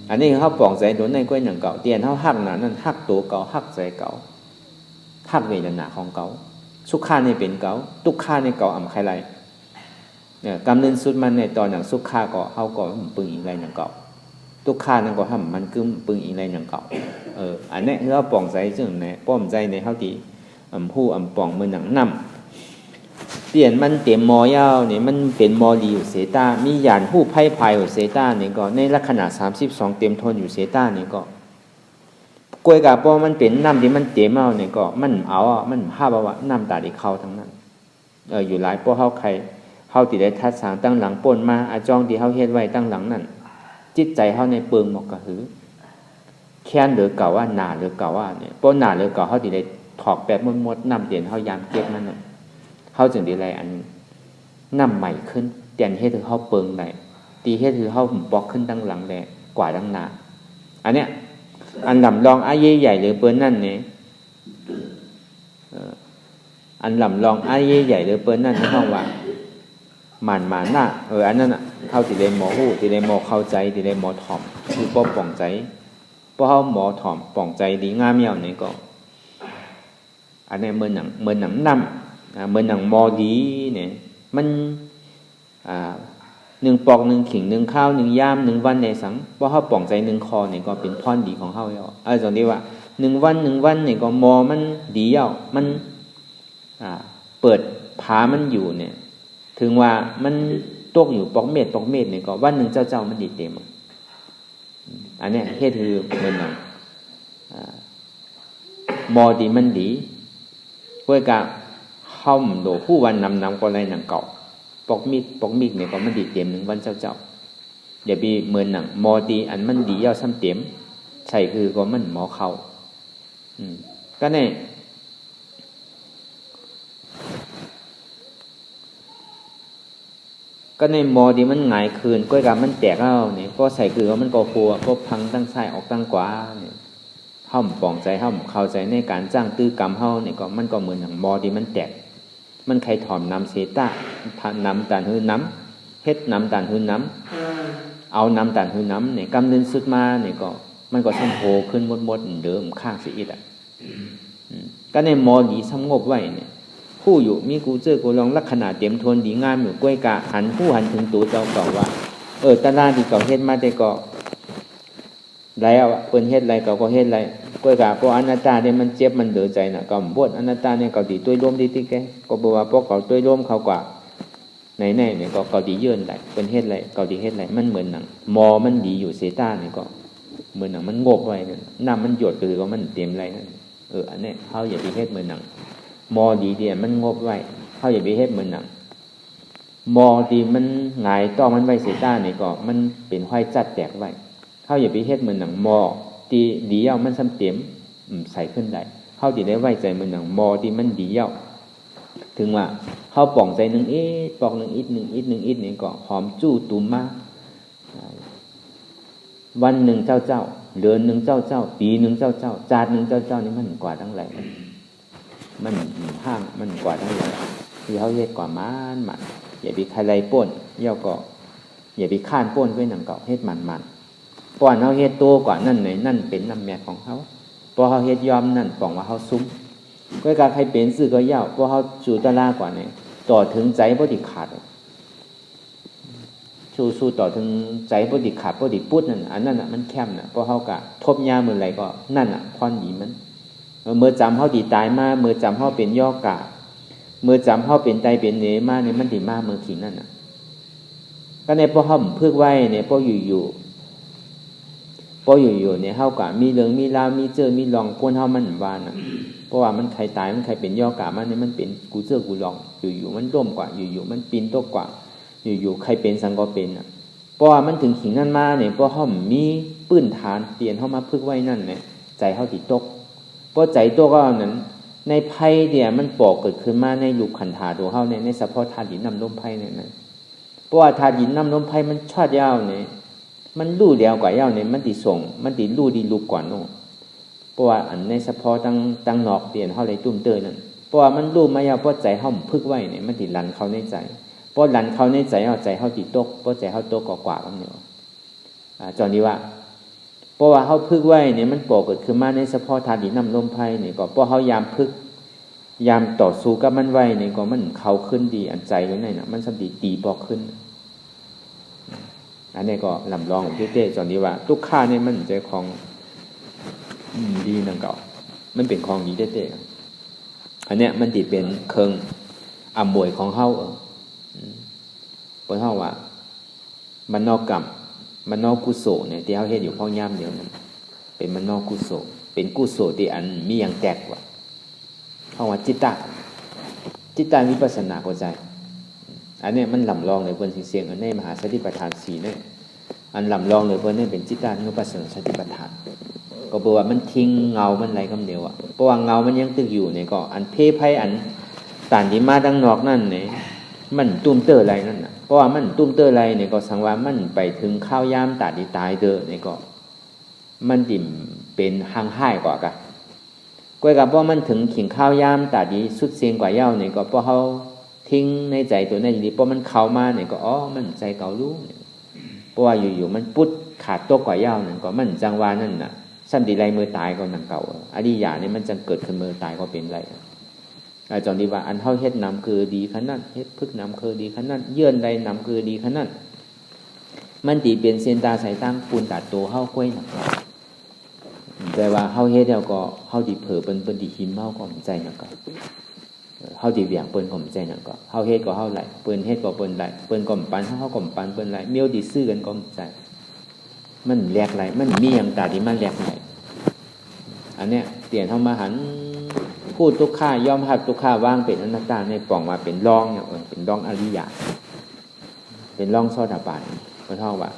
อันนี้เขาปองใจตัวในกล้วยหนังเก่าเตียนเขาหักหนานั่นหักตัวเก่าหักใจเก่าหักเวทนาของเก่าสุขาในเป็นเก่าทุกขาในเก่าอ่ำใครไรเนี่ยกำเนิดสุดมันในตอนหนังสุขาก็เขาก็ปึงอีกไรหนังเก่าทุกขานั่นก็ทำมันกึ้มปึงอีกไรหนังเก่าอันนี้เขาปองใจซึ่งในป้อมใจในเขาตีผู้ปองมือหนังนำเตียนมันเต็มมอยาวเนี่ยมันเป็นมอดีอยู่เสตามีหยานผู้ไพ่พายอยู่เสตาเนี่ยก็ในลักษณะ32เต็มทนอยู่เสตาเนี่ยก็กล้วยกาปอมันเป็นน้ำที่มันเต็มเอาเนี่ยก็มันมันภาพว่าน้ำตาที่เข้าทั้งนั้นอยู่หลายป้อเขาใครเขาติดได้ทัดสางตั้งหลังป่นมาอาจองที่เขาเฮ็ดไว้ตั้งหลังนั่นจิตใจเขาในเปิงหมอกกระหือแค้นหรือเก่าว่าหนาหรือเก่าว่าเนี่ยป้อหนาหรือเก่าเขาติดได้ถอกแบบมดน้ำเตียนเขายามเก็บนั่นน่ะเขาจึงได้ไรอันน้ำใหม่ขึ้นเตียนเฮ็ดถือเขาเปิงไหนตีเฮ็ดถือเขาปอกขึ้นตั้งหลังแหละกว่าตั้งหนาอันเนี้ยอันลำลองอาเย่ใหญ่หรือเปิ้นนั่นเนี่ย อันลำลองไอ้ใหญ่เลยเปิ้นนั่นห้องว่าหมันน่ะอันนั้นน่ะเข้าติเลยหมอฮู้ติเลยหมอเข้าใจติเลยหมอถ่อมคือบ่ป่องใจบ่เฮาหมอถ่อมป่องใจดีงามเหี่ยวนี่ก็อันนี้เหมือนหนังนำเหมือนหนังหมอดีเนี่ยมัน1ปอก1ขิง1ข้าว1ยาม1วันในสังบ่เฮาป่องใจ1คอนี่ก็เป็นพรดีของเฮาแล้วจังนี้ว่า1วันนี่ก็หมอมันดีเหี่ยวมันเปิดผามันอยู่เนี่ยถึงว่ามันตกอยู่ปอกเม็ดนี่ก็วันนึงเจ้ามันดีเต็มอันนี้เฮ็ดคือเหมือนหนังหมอดีมันดีเพื่อกะห้อมโดผู้วันนำก็ไรหนังเก่าปอกมิดเนี่ยก็มันดีเต็ม1วันเจ้าอย่าไปเหมือนหนังหมอดีอันมันดียาวซ้ำเต็มใช่คือก็มันหมอเข้าก็เนี่ยก็ในมอดีมันหงายคืนก้อยกามันแตกแล้วเนี่ยก็ใส่คือว่ามันก็ฟัวก็พังตั้งซ้ายออกตั้งขวาเนี่ยห้อมป่องใจห้อมเข้าใจในการจ้างตื้อกรรมเฮาเนี่ยก็มันก็เหมือนอย่างมอดีมันแตกมันใครถอมน้ำเสตะน้ำตาลหื้อน้ำเฮ็ดน้ำตาลหื้อน้ำเอาน้ำตาลหื้อน้ำเนี่ยกำเนิดสุดมาเนี่ยก็มันก็ซ้ำโผขึ้นมดเดิมข้างสิอิดก็ในมอดีสงบไว้เนี่ยผู้อยู่มีกูเจอกูลองลักษณะเต็มทวนดีงามอยู่ก้วยกะหันถึงตัวเจ้าเก่าว่าตาลาที่เก่าเฮ็ดมาแต่ก็แล้วเปิ้นเฮ็ดอะไรเก่าก็เฮ็ดอะไรก้วยกะพออนัตตาเนี่ยมันเจ็บมันเดือใจน่ะก็บ่อนัตตาเนี่ยเก่าดีตัวร่วมดีติแกก็บ่ว่าพวกเก่าตัวร่วมเขากว่าไหนเนี่ยก็เก่าดีเยินได้เปิ้นเฮ็ดอะไรเก่าดีเฮ็ดอะไรมันเหมือนหนังมอมันดีอยู่เสตาเนี่ยก็เหมือนหนังมันงบไว้นั่นน้ำมันหยดคือก็มันเต็มไรนั่นอันนี้เฮาอย่าไปเฮ็ดเหมือนหนังมอดีเดียมันงบไว้เขาอย่าไปเฮ็ดเหมือนหนังมอดีมันหงายต้องมันไว้เสียต้านี่ก็มันเป็นห้อยจัดแตกไว้เขาอย่าไปเฮ็ดเหมือนหนังมอตีดีเย้ามันซ้ำเต็มใส่ขึ้นได้เขาจะได้ไว้ใจเหมือนหนังมอที่มันดีเย้าถึงว่าเขาป่องใจ1อิดปอก1อิด1อิด1อิดนี่ก็หอมจู้ตุ่มมากวันหนึ่งเจ้าเดือนหนึ่งเจ้าปีหนึ่งเจ้าจาดหนึ่งเจ้านี่มันกว่าทั้งหลายมันห้างมันกว่าทั้งหลายที่เขาเฮ็ดกว่ามันอย่าไปใครไรป่นเย่าก็อย่าไปข้านป่นไว้หนังเก่าเฮ็ดมันป้อนเขาเฮ็ดโตกว่านั่นไหนนั่นเป็นน้ำแม่ของเขาพอเขาเฮ็ดยอมนั่นป้องว่าเขาซุ้มก็การใครเป็นสื่อก็เย่าพอเขาจูตะลากว่าเนี่ยต่อถึงใจบ่ติขาดสู้ต่อถึงใจบ่ติขาดบ่ติปุดนั่นอันนั้นน่ะมันแคบน่ะพอเขากะทบยามื้อไรก็นั่นน่ะพรดีมันเมื่อจำเขาดีตายมาเมื่อจำเขาเป็นย่อกะเมื่อจำเขาเป็นไตเป็นเนมาเนี่ยมันดีมากเมื่อขีนั่นน่ะก็ในพอเขาพึกไว้เนี่ยพออยู่เนี่ยเขากะมีเรื่องมีราวมีเจอมีลองคนเขามันวาน่ะเพราะว่ามันใครตายมันใครเป็นย่อกะมันเนี่ยมันเป็นกูเจอกูลองอยู่มันร่มกว่าอยู่มันปีนตกกว่าอยู่ใครเป็นสังก็เป็นน่ะเพราะว่ามันถึงขิงนั่นมาเนี่ยพอเขามีปื้นฐานเปลี่ยนเขามาพึกไว้นั่นเนี่ยใจเขาติดตกเพราะใจตัวก็นั้นในไพ่เดียมันปอกเกิดขึ้นมาในลูกขันธาตัวเขาในเฉพาะธาตุดินน้ำลมไพ่เนี่ยนะเพราะว่าธาตุดินน้ำลมไพ่มันชอดยาวเนี่ยมันลู่เดียวกว่ายาวเนี่ยมันติส่งมันติลู่ดีลุกกว่าโน่เพราะว่าอันในเฉพาะตั้งนอกเปลี่ยนเขาเลยตุ้มเตยนั่นเพราะว่ามันลู่มายาวเพราะใจเขาพึกไว้เนี่ยมันติลันเขาในใจเพราะลันเขาในใจเอาใจเขาติตกเพราะใจเขาตกกว่ากันเนี่ยจอนี้ว่าเพราะว่าเขาพึกไว้เนี่ยมันปอกเกิดขึ้นมาในเฉพาะธาตุดินน้ำลมไพ่เนี่ยก็เพราะเขายามพึกยามต่อสู้กับมันไว้เนี่ยก็มันเขาขึ้นดีอันใจไว้ในน่ะมันสติตีปอกขึ้นอันนี้ก็ลำลองของเต้จอนี้ว่าทุกข้าเนี่ยมันใจของดีนั่งเก่ามันเป็นของดีเต้อันเนี้ยมันติดเป็นเคิงอำมวยของเขาเพราะเขาว่ามันนอกกรรมมันนอกกุศลเนี่ยที่เขาเฮ็ดอยู่พ่อย่ำเดียวนั้นเป็นมันนอกกุศลเป็นกุศลที่อันมีอย่างแตกว่าเพราะว่าจิตตาวิปัสสนาเข้าใจอันนี้มันลำลองเลยเพิ่นสิเสียงอันในมหาสติปัฏฐาน4เนี่ยอันลำลองเลยเพิ่นนี่เป็นจิตตาวิปัสสนาสติปัฏฐานก็บอกว่ามันทิ้งเงามันไหลคำเดียวอ่ะเพราะว่าเงามันยังตึกอยู่เนี่ยก็อันเพไผอันต่างที่มาดังนอกนั่นเนี่ยมันตุ้มเตอร์ไรนั่นน่ะเพราะว่ามันตุ้มเตอร์ไรเนี่ยก็สังว่ามันไปถึงข้าวยามตาดีตายเด้อเนี่ยก็มันดิ่มเป็นห่างห้ายกว่ากะ ก้วยกับว่ามันถึงขิงข้าวยามตาดีสุดเสียงกว่าเย้าเนี่ยก็เพราะเขาทิ้งในใจตัวนั้นดีเพราะมันเข้ามาเนี่ยก็มันใจเก่ารู้เพราะว่าอยู่ๆมันปุ๊ดขาดตัวกว่าเย้านั่นก็มันจังว่านั่นน่ะซ้ำดีไรมือตายก็หนังเก่าอดียาเนี่ยมันจะเกิดขึ้นมือตายก็เป็นไรอาจารย์ดีว่าอันเท่าเฮ็ดนำคือดีขนาดเฮ็ดพึกนำคือดีขนาดเยื่อนใดนำคือดีขนาดมันตีเป็นเส้นตาสายตั้งปูนตัดโตเฮาก้วยหนักแต่ว่าเฮาเฮ็ดแล้วก็เฮาดีเผลอเปิ้นดีหิมเฮาก็ใจหนักก็เฮาดีเวียงเปิ้นก็ใจหนักก็เฮาเฮ็ดก็เฮาไหลเปิ้นเฮ็ดก็เปิ้นไหลเปิ้นก็ปันเฮาก็ปันเปิ้นไหลเมียวดีซื้อกันก็ใจมันแลกไหลมันมีหยังตาที่มันแลกไหลอันเนี้ยเปลี่ยนเฮามาหันพูดทุกข้ายอมรับทุกข้าวางเป็นอนัตตาในป่องมาเป็นรองเนี่ยเป็นรองอริยะเป็นรองโสดาบันเพราะเท่าว่า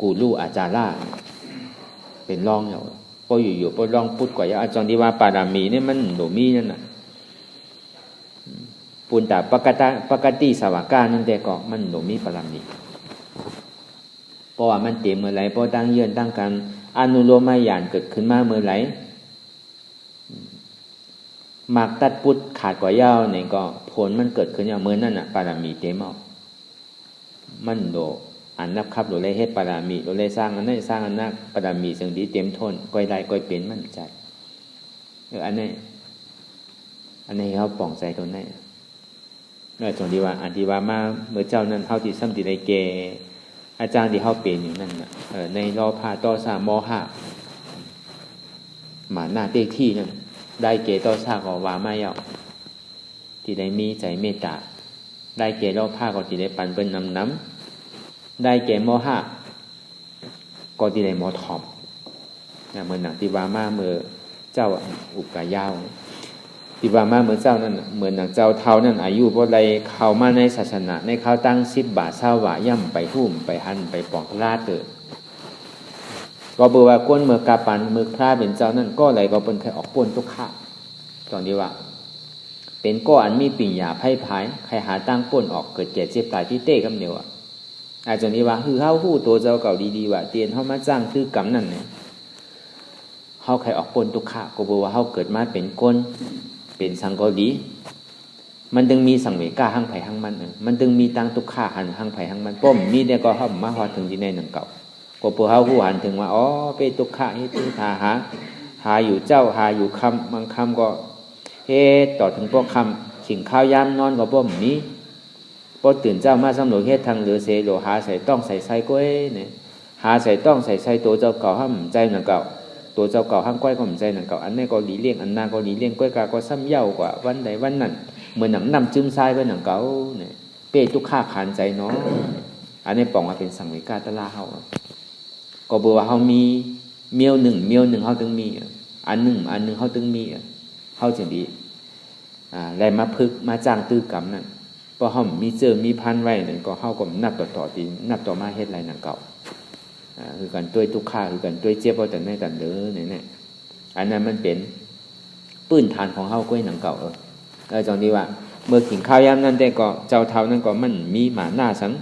กูรู้อาจาระเป็นรองเนี่ยพออยู่ๆพอรองพูดกว่าอาจารย์ที่ว่าปารามีเนี่ยมันโดมีนั่นน่ะปุณตาปกติสวากานั่นแต่ก็มันโดมีปารามีเพราะว่ามันเต็มเมื่อไหร่พอตั้งเยื่อตั้งการอนุโลมญาณเกิดขึ้นมาเมื่อไหร่มากตัดปุดขาดกว่ายาวเนี่ยก็ผลมันเกิดขึ้นอย่างเมื่อนั่นน่ะปารามีเต็มเอามันโดอันนับครับโดเลยเฮ็ดปารามีโดเลยสร้างอันนั้นสร้างอันนั้นปารามีซึ่งดีเต็มทนก้อยได้ก้อยเป็นมั่นใจอันนี้เขาป่องใจตรงนั้นจงดีว่าอันที่ว่ามาเมื่อเจ้านั้นเฮาที่ซ้ำที่ได้แก่อาจารย์ที่เฮาเป็นอยู่นั่นน่ะในรอพาต่อสามม.5หมาหน้าเต็กที่นั่นได้เกต่อซาก็ว่าไม่เอาที่ได้มีใจเมตตาได้เกรอบผ้าก็ที่ได้ปันเป็นน้ำได้เกม.5ก็ที่ได้ม.ทอมเมื่อหนังที่ว่ามาเมื่อเจ้าอุกายาวที่ว่ามาเมื่อเจ้านั่นเหมือนหนังเจ้าเท้านั่นอายุเพราะอะไรเข้ามาในศาสนาในเขาตั้ง10 บาท20 บาทย่ำไปหุ่มไปหันไปปอกลาเตอก็บอกว่าก้นเมื่อกาปันเมื่อพระเป็นเจ้านั่นก็อะไรก็เป็นใครออกป้นทุกข้าตอนนี้ว่าเป็นก้ออันมีปิ่งหยาไพ่พายใครหาตั้งป้นออกเกิดเจ็บเจ็บตายที่เต้กำเนียวอาจารย์นี้ว่าคือเฮาฮู้ตัวเจ้าเก่าดีๆว่าเตียนเฮามาจ้างคือกำนั่นเนี่ยเฮาใครออกป้นทุกข้าก็บอกว่าเฮาเกิดมาเป็นก้นเป็นสังกอลีมันจึงมีสังเวกาหั่งไผ่หั่งมันมันจึงมีตั้งทุกข้าหันหั่งไผ่หั่งมันป้อมมีเนี่ยก็เฮามาฮอดถึงที่ในหนังเก่าก็พวกเขาผู้หันถึงว่าเป็นตุกขะเฮ็ดตุหาอยู่เจ้าหาอยู่คำบางคำก็เฮ็ดต่อถึงพวกคำขิงข้าวยามนอนก็บ่มีพอตื่นเจ้ามาสำรวจเฮ็ดทางเหลือเสโลหาใส่ต้องใส่ไส้ก้อยเนี่ยหาใส่ต้องใส่ไส้ตัวเจ้าเก่าห้ามใจหนังเก่าตัวเจ้าเก่าห้ามก้อยก็ใจหนังเก่าอันนี้ก็หลีเลี่ยงอันนั้นก็หลีเลี่ยงก้อยกาก็ซ้ำเย้ากว่าวันใดวันนั้นเหมือนหนังนำจึมทรายไว้หนังเก่าเนี่ยเป้ตุกขะขานใจเนาะอันนี้ปองมาเป็นสังเวกาตะลาเฮาก็บอกว่าเขามีเมียวหนึ่งเขาถึงมีอันหนึ่งเขาถึงมีเขาจึงดีอะไรมาพึกมาจ้างตื้อกรรมนั่นเพราะเขามีมีพันไว้นั่นก็เขาก็นับต่อตีนับต่อมาเฮ็ดไรนั่นเก่าคือกันด้วยทุกข้าคือกันด้วยเจ็บเพราะแต่ไม่กันเด้อเนี่ยอันนั้นมันเป็นปื้นฐานของเขาก้อยหนังเก่าจังดีว่าเมื่อขิงข้าวยามนั่นแต่ก็เจ้าเท้านั่นก็มันมีหมาหน้าสัง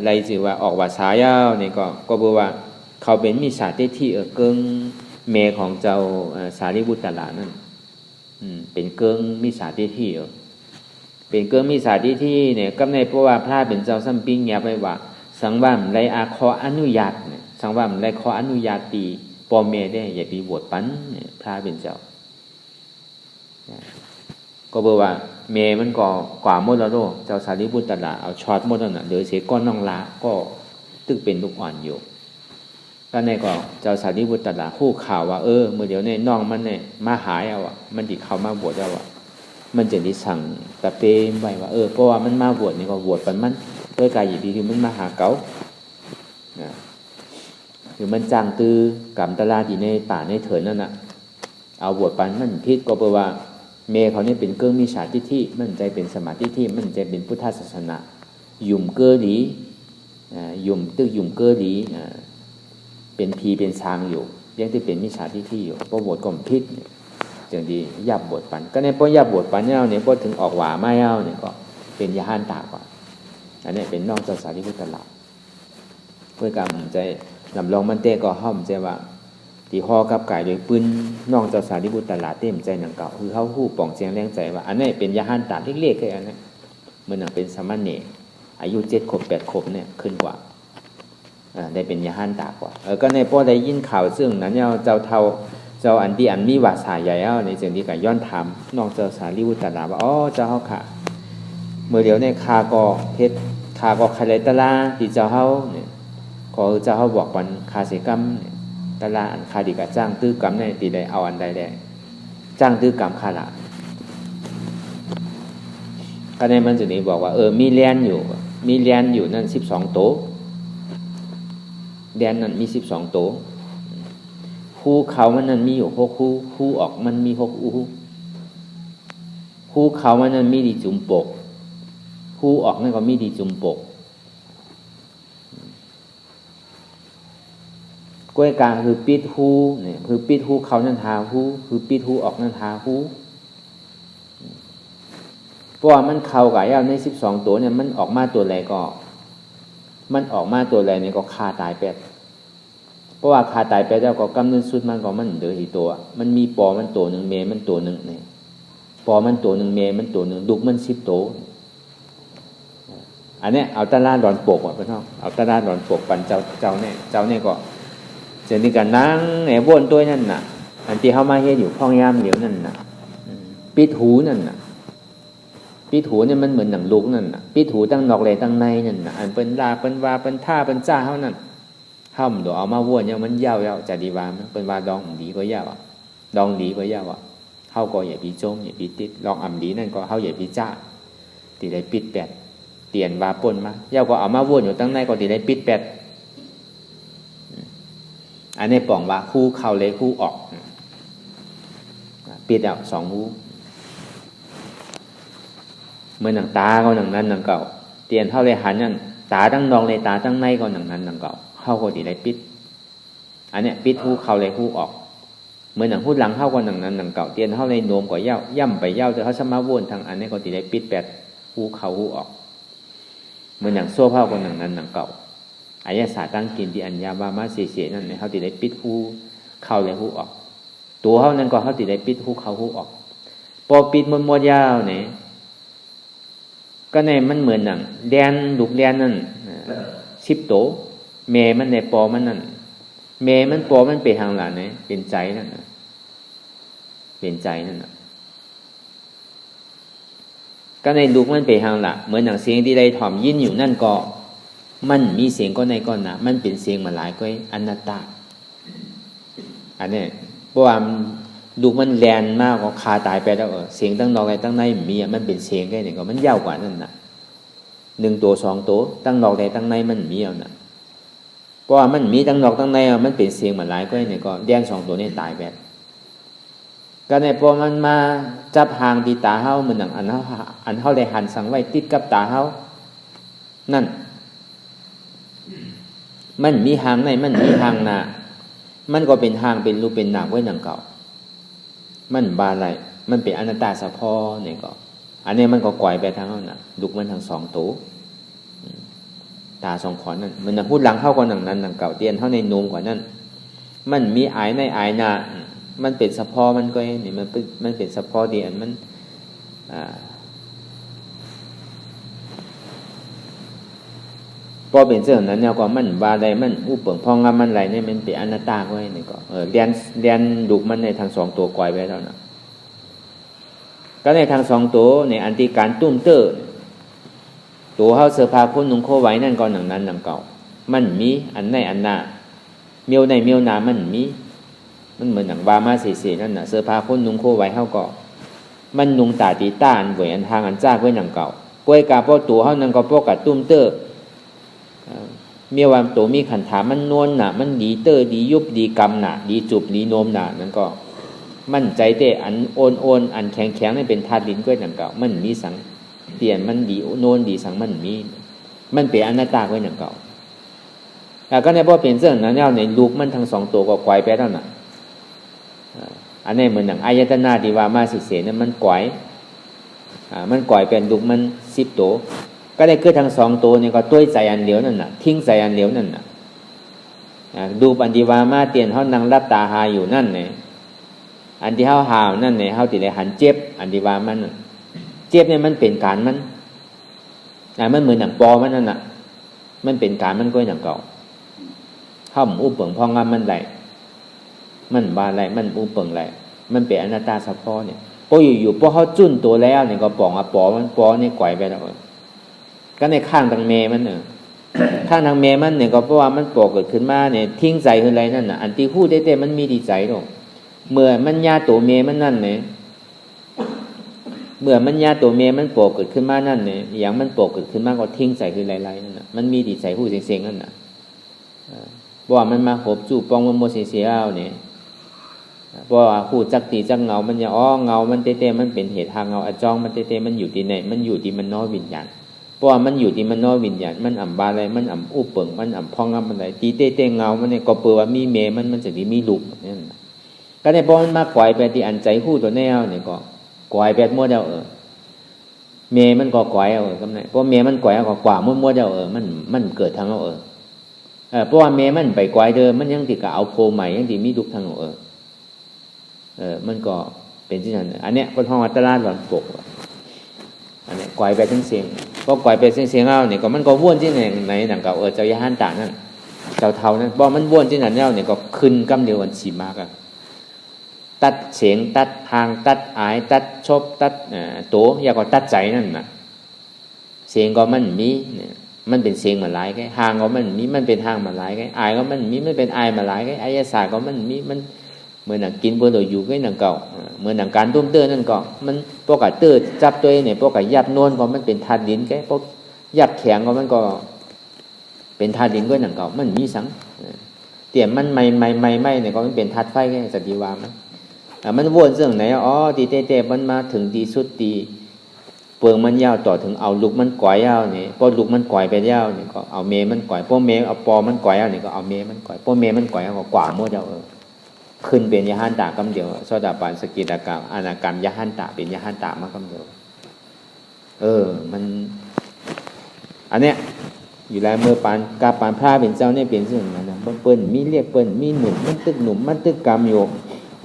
ไรสิว่าออกว่าสายาวนี่ก็บอกว่าเขาเป็นมิจฉาทิฏฐิเกิงเมของเจ้าสารีบุตรตลานั่นเป็นเกิงมิจฉาทิฏฐิเป็นเกิงมิจฉาทิฏฐิเนี่ยก็ในเพราะว่าพระเป็นเจ้าซัมปิงอย่าไปว่าสังว่ามไรอาขออนุญาตเนี่ยสังว่ามไรขออนุญาตตีปอเมได้อย่าไปบวชปันเนี่ยพระเป็นเจ้าก็บอกว่าเมมันก็กว่าหมดแล้วโลเจ้าสารีบุตรตลาเอาช็อตหมดแล้วน่ะเดี๋ยวเสียก้อนน้องลาก็ตึกเป็นลูกอ่อนอยู่ก็ในก็เจ้าสารีบุตรตลาคู่ข่าวว่าเมื่อเดี๋ยวในน้องมันเนี่ยมาหายเอามันติเข้ามาบวชเอามันจะได้สั่งตะเปมไว้ว่าเพราะว่ามันมาบวชนี่ก็บวชปันมันด้วยกายอยู่ดีคือมันมาหาเก๋าคือมันจ้างตื้อกำตลาดีในป่าในเถินนั่นน่ะเอาบวชปันมันพิษก็แปลว่าเมเขาเนี่ยเป็นเกื้อมิจฉาทิฏฐิมันใจเป็นสมาธิที่มันใจเป็นพุทธศาสนายุ่มเกื้อหลียุ่มตึกยุ่มเกื้อหลีเป็นพีเป็นช้างอยู่ยังที่เป็นมิจฉาทิฏฐิอยู่เพราะบวชก็พิษจึงดียับบวชปันก็ในเพราะยับบวชปันเนี่ยพอถึงออกหว่าไม่เอาเนี่ยก็เป็นยาหันตากว่าอันนี้เป็นนอกจากสารีบุตรตลาดเพื่อการใจลำลองมันเตะก็ห้อมใจว่าท ที่ห่อกับกายโดยปืนน้องเจ้าสารีบุตรตลาดเต็มใจหนังเก่าคือเขาฮู้ป่องเสียงแรงใจว่าอันนี้เป็นยาหันตาเล็กๆแค่อันนี้เหมือนหนังเป็นสามเณรอายุ7 ขวบ 8 ขวบเนี่ยขึ้นกว่าได้เป็นยาหันตากว่าก็ในพ่อได้ยินข่าวซึ่งนั้นเนี่ยเจ้าเท่าเจ้าอันที่อันมีวาสาใหญ่ในเสียงที่ก็ย้อนถามน้องเจ้าสารีบุตรตลาดว่าอ๋อเจ้าเฮาค่ะเมื่อเดี๋ยวในคาก็เฮ็ดคาก็ใครเลยตะลาที่เจ้าเฮาเนี่ยขอเจ้าเฮาบอกวันคาเสกรรมตะลาอันคาดีกับจ้างตื้อกรรมเนี่ยตีได้เอาอันใดได้จ้างตื้อกรรมคาละก็ในมันจุดนี้บอกว่ามีเรียนอยู่นั่น12 โต๊ะเรียนนั้นมี12 โต๊ะคู่เขามันนั้นมีอยู่6 คู่ออกมันมี6 คู่เขามันนั้นมีดีจุ่มปกคู่ออกนั่นก็มีดีจุ่มปกกล้วยกลางคือปิดหูเนี่ยคือปิดหูเขานั่นทาหูคือปิดหูออกนั่นทาหูเพราะว่ามันเข้ากับยาวใน12 ตัวเนี่ยมันออกมาตัวอะไรก็เนี่ยก็คาตายแปดเพราะว่าคาตายแปดแล้วก็กำเนิดสุดมันก็มันเดืออีตัวมันมีปอมันตัวหนึ่งเมมันตัวหนึ่งเนี่ยปอมันตัวหนึ่งเมมันตัวหนึ่งดุกมัน10 ตัวอันนี้เอาตะลาดอนปกว่ะพี่น้องเอาตะลาดอนปกปันเจ้าเนี่ยก็เสียงที่กันนั่งวนตัวนั่นน่ะอันที่เขามาเฮ็ดอยู่พ้องยามเหลียวนั่นน่ะปิดหูนั่นน่ะปิดหูเนี่ยมันเหมือนหนังลูกนั่นน่ะปิดหูตั้งนอกเลยตั้งในนั่นน่ะอันเป็นลาเป็นวาเป็นท่าเป็นจ้าเฮานั่นเฮามันเอามาวนยังมันยาวๆจะดีว่ามันเป็นว่าดองดีก็ยาวอ่ะดองดีก็ยาวอ่ะเฮาก็อย่าไปโจมอย่าไปติดลองอ่ำดีนั่นก็เฮาอย่าไปจ้าที่ได้ปิดแปดเตียนว่าปนมายาวก็เอามาวนอยู่ตั้งในก็ที่ได้ปิดแปดอันนี้ป่องว่าคู่เข้าเลยคู่ออกปิดเอา2 หูเมื่อหนังตาก็หนังนั้นหนังเก่าเตียนเท่าเลยหันนั่นตาตั้งนองเลยตาตั้งในก็หนังนั้นหนังเก่าเข้าก็ดีได้ปิดอันนี้ปิดคู่เข้าเลยคู่ออกเมื่อหนังพูดหลังเข้าก็หนังนั้นหนังเก่าเตียนเท่าเลยโน้มก็ย่ำไปเย้าแต่เขาสมาวนทางอันนี้ก็ดีได้ปิด8 คู่เข้าคู่ออกเมื่อหนังโซ่เข้าก็หนังนั้นหนังเก่าอายะศาสตร์ตั้งกินที่อัญญาบามาเสียนั่นเนี่ยเขาติดได้ปิดหูเข้าเลยหูออกตัวเขานั่นก็เขาติดได้ปิดหูเข้าหูออกพอปิดมันหมดยาวเนี่ยก็ในมันเหมือนหนังแดนลูกแดนนั่น10 โตเมมันในปอมันนั่นเมมันปอมันไปทางหลังเนี่ยเป็นใจนั่นเป็นใจนั่นก็ในลูกมันไปทางหลังเหมือนหนังเสียงที่ได้ถ่อมยินอยู่นั่นก็มันมีเสียงก็ในก้อนนะมันเป็นเสียงมาหลายก็อนัตตาอันนี้เพราะว่าดูมันแลนมากก็คาตายไปแล้วเสียงตั้งนอกอะไรตั้งในมีมันเป็นเสียงแค่ไหนก็มันยาวกว่านั่นนะ1 ตัว 2 ตัวตั้งนอกอะไรตั้งในมันมีเอานะเพราะว่ามันมีตั้งนอกตั้งในมันเป็นเสียงมาหลายก็เนี่ยก็แดน2 ตัวนี้ตายไปก็ในพอมันมาจับหางที่ตาเฮาเหมือนอันเฮาได้หันสังไว้ติดกับตาเฮานั่นมันมีหางในมันมีหางหน้ามันก็เป็นหางเป็นรูปเป็นนามไว้หนังเก่ามันบาอะไรมันเป็นอนัตตาสะพอเนี่ยก็อันนี้มันก็ก่อยไปทางเขาน่ะลุกมันทาง2 ตัวตา2 ขอนนั่นมันพูดหลังเข้ากันหนังนั้นหนังเก่าเตียนเท่าในนูมกว่านั้นมันมีอายในอายหน้ามันเป็นสะพอมันก็นี่มันเป็นสะพอดีอันมันพอเป็นเรื่องนั้นเนี่ยก็มันบาใดมันอุปเปิงพองงามมันไหลเนี่ยมันเป็นอนัตตาไว้นี่ก็เรียนดุมันในทาง2 ตัวก่อยไว้แล้วนะก็ในทาง2 ตัวในอันติการตุ้มเตอร์ตัวเฮาเสื้อผ้าคนนุ่งโคไว้นั่นก็หนังนั้นหนังเก่ามันมีอันในอันหน้าเมียวในเมียวหน้ามันมีมันเหมือนหนังบามาเสียนั่นน่ะเสื้อผ้าคนนุ่งโคไว้เฮาก็มันนุ่งตาตีต้านไว้อันทางอันจ้าไว้หนังเก่าป่วยกาพอตัวเฮานั่นก็พอกับตุ้มเตอร์เมียวันตัวมีขันถามันนวลน่ะมันดีเตอร์ดียุบดีกำน่ะดีจุบดีโนมน่ะนั่นก็มั่นใจเตอันโอนอันแข็งนี่เป็นธาตุดินก้วยหนังเก่ามันมีสังเตียนมันดีโนนดีสังมันมีมันเป็นอนัตตาก้วยหนังเก่าแต่ก็ในบ่เป็นเรื่องนั้นแล้วในลูกมันทั้ง2 ตัวก็ไกวไปแล้วน่ะอันนี้เหมือนหนังอายตนะที่ว่ามาสิเสนั้นมันไกวมันไกวเป็นลูกมัน10 ตัวก็ได้คือทั้ง2 ตัวนี่ก็ต้วยใจอันเดียวนั่นน่ะทิ้งใจอันเดียวนั่นน่ะ ดูอันที่ว่ามาเตียนเฮานั่งรับตาหาอยู่นั่นเนี่ยอันที่เฮาหาวนั่นเนี่ยเฮาสิได้หันเจ็บอันที่ว่ามันเจ็บเนี่ยมันเป็นการมันมันเหมือนหนังปอมันนั่นน่ะมันเป็นการมันก็อย่างเก่าเฮาอุปเปิงพองามมันได้มันบาอะไรมันอุปเปิงไรมันเป็นอนัตตาเฉพาะเนี่ยพออยู่ๆพอเฮาจุ้นตัวแล้วเนี่ยก็ป่องปอมันปอนี่ก่อยไปแล้วก็ในข้างทางเมมันข้างทางเมมันเนี่ยก็เพราะว่ามันปอกเกิดขึ้นมาเนี่ยทิ้งใจคืออะไรนั่นน่ะอันที่พูดได้มันมีดีใจหรอกเมื่อมันญาตัวเมมันนั่นเนี่ยเมื่อมันญาตัวเมมันปอกเกิดขึ้นมานั่นเนี่ยอย่างมันปอกเกิดขึ้นมาก็ทิ้งใจคือไรๆนั่นน่ะมันมีดีใจพูดเสียงๆนั่นน่ะเพราะว่ามันมาหบจู่ปองมันโมเสียเอาเนี่ยเพราะว่าพูดจักตีจักเงามันจะเงามันเต้มันเป็นเหตุทางเงาจองมันเต้มันอยู่ที่ไหนมันอยู่ที่มันน้อยวิญญาณเพราะว่ามันอยู่ที่มันน้อยวิญญาณมันอ่ำบาอะไรมันอ่ำอุปเปิงมันอ่ำพองงามมันไหนตีเต้เงามันเนี่ยก็เปิดว่ามีเมมันจะมีลูกนั่นก็ในพอมันมาก่อยไปที่อันใจคู่ตัวแนวเนี่ยก็ก่อยแบบมั่วเดียวเมมันก็ก่อยกำไรเพราะเมมันก่อยก็กว่ามั่วเดียวมันเกิดทางเพราะว่าเมมันไปก่อยเดิมมันยังติดกับเอาโพใหม่ยังติดมีลูกทางมันก็เป็นที่นั่นอันเนี้ยคนห้องอัตราหลอนปกอันเนี้ยก่อยไปทั้งเสียงพอก่อยไปเสียงเอาเนี่ยก็มันก็ว่นที่ไหนหนังเก่าเจ้ายาหันตานั่นเจ้าเท่านั้นพอมันว่นที่นั่นแล้วเนี่ยก็ขึ้นกำเดียวกันสีมากตัดเสียงตัดทางตัดอายตัดชบตัดตัวอยากก็ตัดใจนั่นน่ะเสียงก็มันมีเนี่ยมันเป็นเสียงมาหลายไงทางก็มันมีมันเป็นทางมาหลายไงอายก็มันมีมันเป็นอายมาหลายไงอายศาสตร์ก็มันมีมันเหมือนหนังกินเบอร์โดยอยู่cáiหนังเก่าเหมือนหนังการตุ้มเตือนนั่นก็มันพวกกับเตือนจับตัวเนี่ยพวกกับยับโน่นก็มันเป็นธาตุดินcáiพวกยับแข็งก็มันก็เป็นธาตุดินก็หนังเก่ามันมีสังเตี่ยมันไม่เนี่ยก็มันเป็นธาตุไฟไงสัตว์วามันวนเรื่องไหนตีเต้มันมาถึงตีสุดตีเปลืองมันยาวต่อถึงเอาลูกมันก่อยยาวเนี่ยพอลูกมันก่อยไปยาวเนี่ยก็เอาเมมันก่อยพอเมเอาปอมันก่อยยาวเนี่ยก็เอาเมมันก่อยพอเมมันก่อยยาวก็กว่ามั่วเจ้าขึ้นเป็นยะหันตากำเดียวโสดาปันสกิทาคาอนาคามยะหันตาเป็นยะหันตามากำเดียวมันอันเนี้ยอยู่แล้วเมื่อปานกาปานพระเป็นเจ้าเนี่ยเป็นสิ่งนั้นนะเปิ้นมีเรียกเปิ้นมีหนุ่มมันตึกหนุ่มมันตึกกรรมอยู่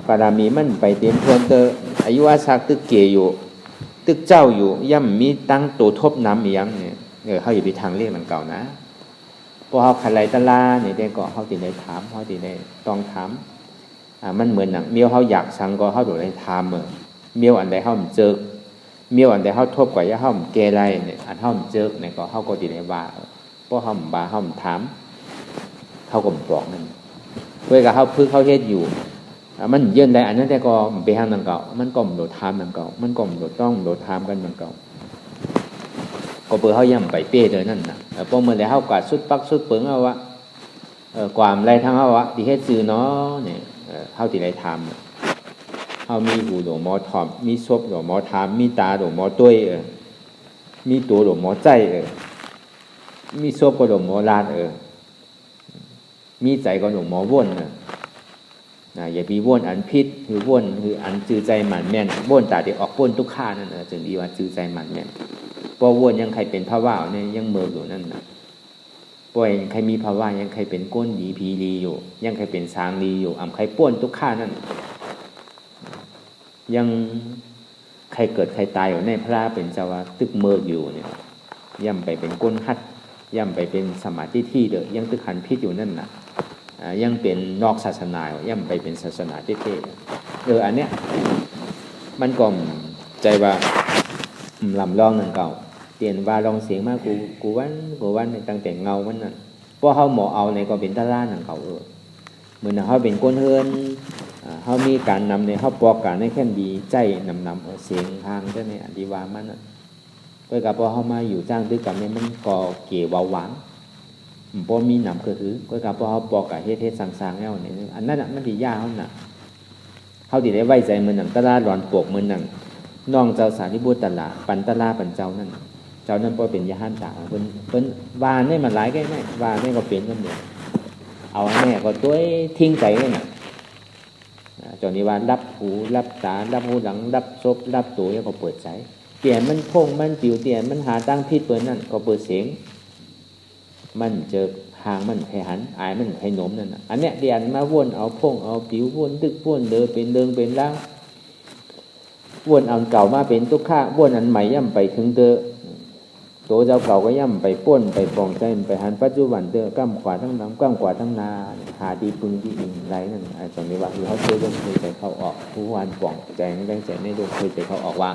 ปารามีมันไปเต็มทวนเตออายุอาศักตึกเกยอยู่ตึกเจ้าอยู่ย่ำมีตั้งตัวทบน้ำอย่างเนี่ยเขาอย่าไปทางเรียกมันเก่านะพอเขาขัดไหลตะลาเนี่ยได้ก็เขาติดได้ถามเขาติดได้ต้องถามมันเหมือนหนังเมียวเขาอยากสั่งก็เขาโดดได้ทำเมียวอันใดเขาเจอเมียวอันใดเขาทบกว่าย่าเขาเกไรเนี่ยอันเขาเจอเนี่ยก็เขาก็ติดได้ว่าเพราะเขาบาเขาถามเขาก็บอกนั่นเพื่อกับเขาพึ่งเขาเฮ็ดอยู่มันเยื่นได้อันนั้นแต่ก็ไปทางหนังเก่ามันก็โดดทามหนังเก่ามันก็โดดต้องโดดทามกันหนังเก่าก็เปิดเขาย่ำไปเป้เลยนั่นนะพอเมื่อไรเขากวาดสุดปักสุดเปิงเอาวะความไรทั้งเอาวะที่เฮ็ดซื้อเนาะเนี่ยเขาที่ไรทำเขามีหูหลวงหมอทอมมีศพหลวงหมอทามมีตาหลวงหมอตุ้ยมีตัวหลวงหมอใจมีศพก็หลวงหมอลาดมีใจก็หลวงหมอว่นอย่าไปว่นอันพิษคือว่นคืออันจือใจหมันแม่นว่นตาเดี๋ยวออกว่นทุกข้านั่นจึงดีว่าจือใจหมันแม่นเพราะว่นยังใครเป็นพระว่าวเนี่ยยังเมิกอยู่นั่นนะป่วยใครมีภาวะยังใครเป็นก้นดีผีดีอยู่ยังใครเป็นสางดีอยู่ใครป้วนทุกข้านั่นยังใครเกิดใครตายอยู่ในพระเป็นเจ้าว่าตึกเมิกอยู่เนี่ยย่ำไปเป็นก้นหัดย่ำไปเป็นสมาธิที่เด้อยังตึกขันพิษอยู่นั่นนะยังเป็นนอกศาสนาย่ำไปเป็นศาสนาเท่ๆอันเนี้ยมันก็ใจว่าลำลองนั่นเก่าเปลี่ยนว่าลองเสียงมากกูวันตั้งแต่เงามันนั่นเพราะเขาหมอเอาในก็เป็นตะล่าหนังเขาเหมือนเขาเป็นก้นเฮือนเขามีการนำในเขาปอกการในแค่ดีใจนำเสียงทางใช่ไหมอธิวามันนั่นเพื่อกับพอเขามาอยู่จ้างด้วยกันเนี่ยมันก่อเกี่ยวหวานพอมีหนำก็คือเพื่อกับพอเขาปอกกับเฮ็ดสางๆแล้วเนี่ยอันนั้นมันที่ยากเขาหนักเขาติดได้ไว้ใจเหมือนหนังตะล่าหลอนปกเหมือนหนังน้องเจ้าสารีบุตรตลาปันตะล่าปันเจ้านั่นเจ้านั่นพอเป็นยาหันตาเป็นวานนี่มันหลายแค่ไหนวานนี่ก็เป็นกันเดียวเอาแม่ก็ตัวทิ้งใจเลยน่ะจนนี้ว่ารับหูรับตารับหูหลังรับซบรับตัวเนี่ยก็เปิดใจเตี่ยมันพงมันจิ๋วเตี่ยมันหาตั้งพิษเปิดนั่นก็เปิดเสียงมันเจอ หางมันให้หันอายมันให้หนมนั่นน่ะอันเนี้ยเดียนมาวนเอาพ่งเอาผิววนตึกวนเดินเป็นเดิงเป็นล่างวนเอาเก่ามาเป็นทุกข้าวนอันใหม่ย่ำไปถึงเด้อตัวเจ้าเก่าก็ย่ำไปป้นไปปองใจไปหันปัจจุบันเด้อก้ามขวาทั้งน้ำก้ามขวาทั้งนาหาดีปึงที่อิงไรนั่นไอ้ตรงนี้ว่าคือเขาเคยลมเคยใจเขาออกผู้วานปองใจไม่แบ่งใจในลมเคยใจเขาออกว่า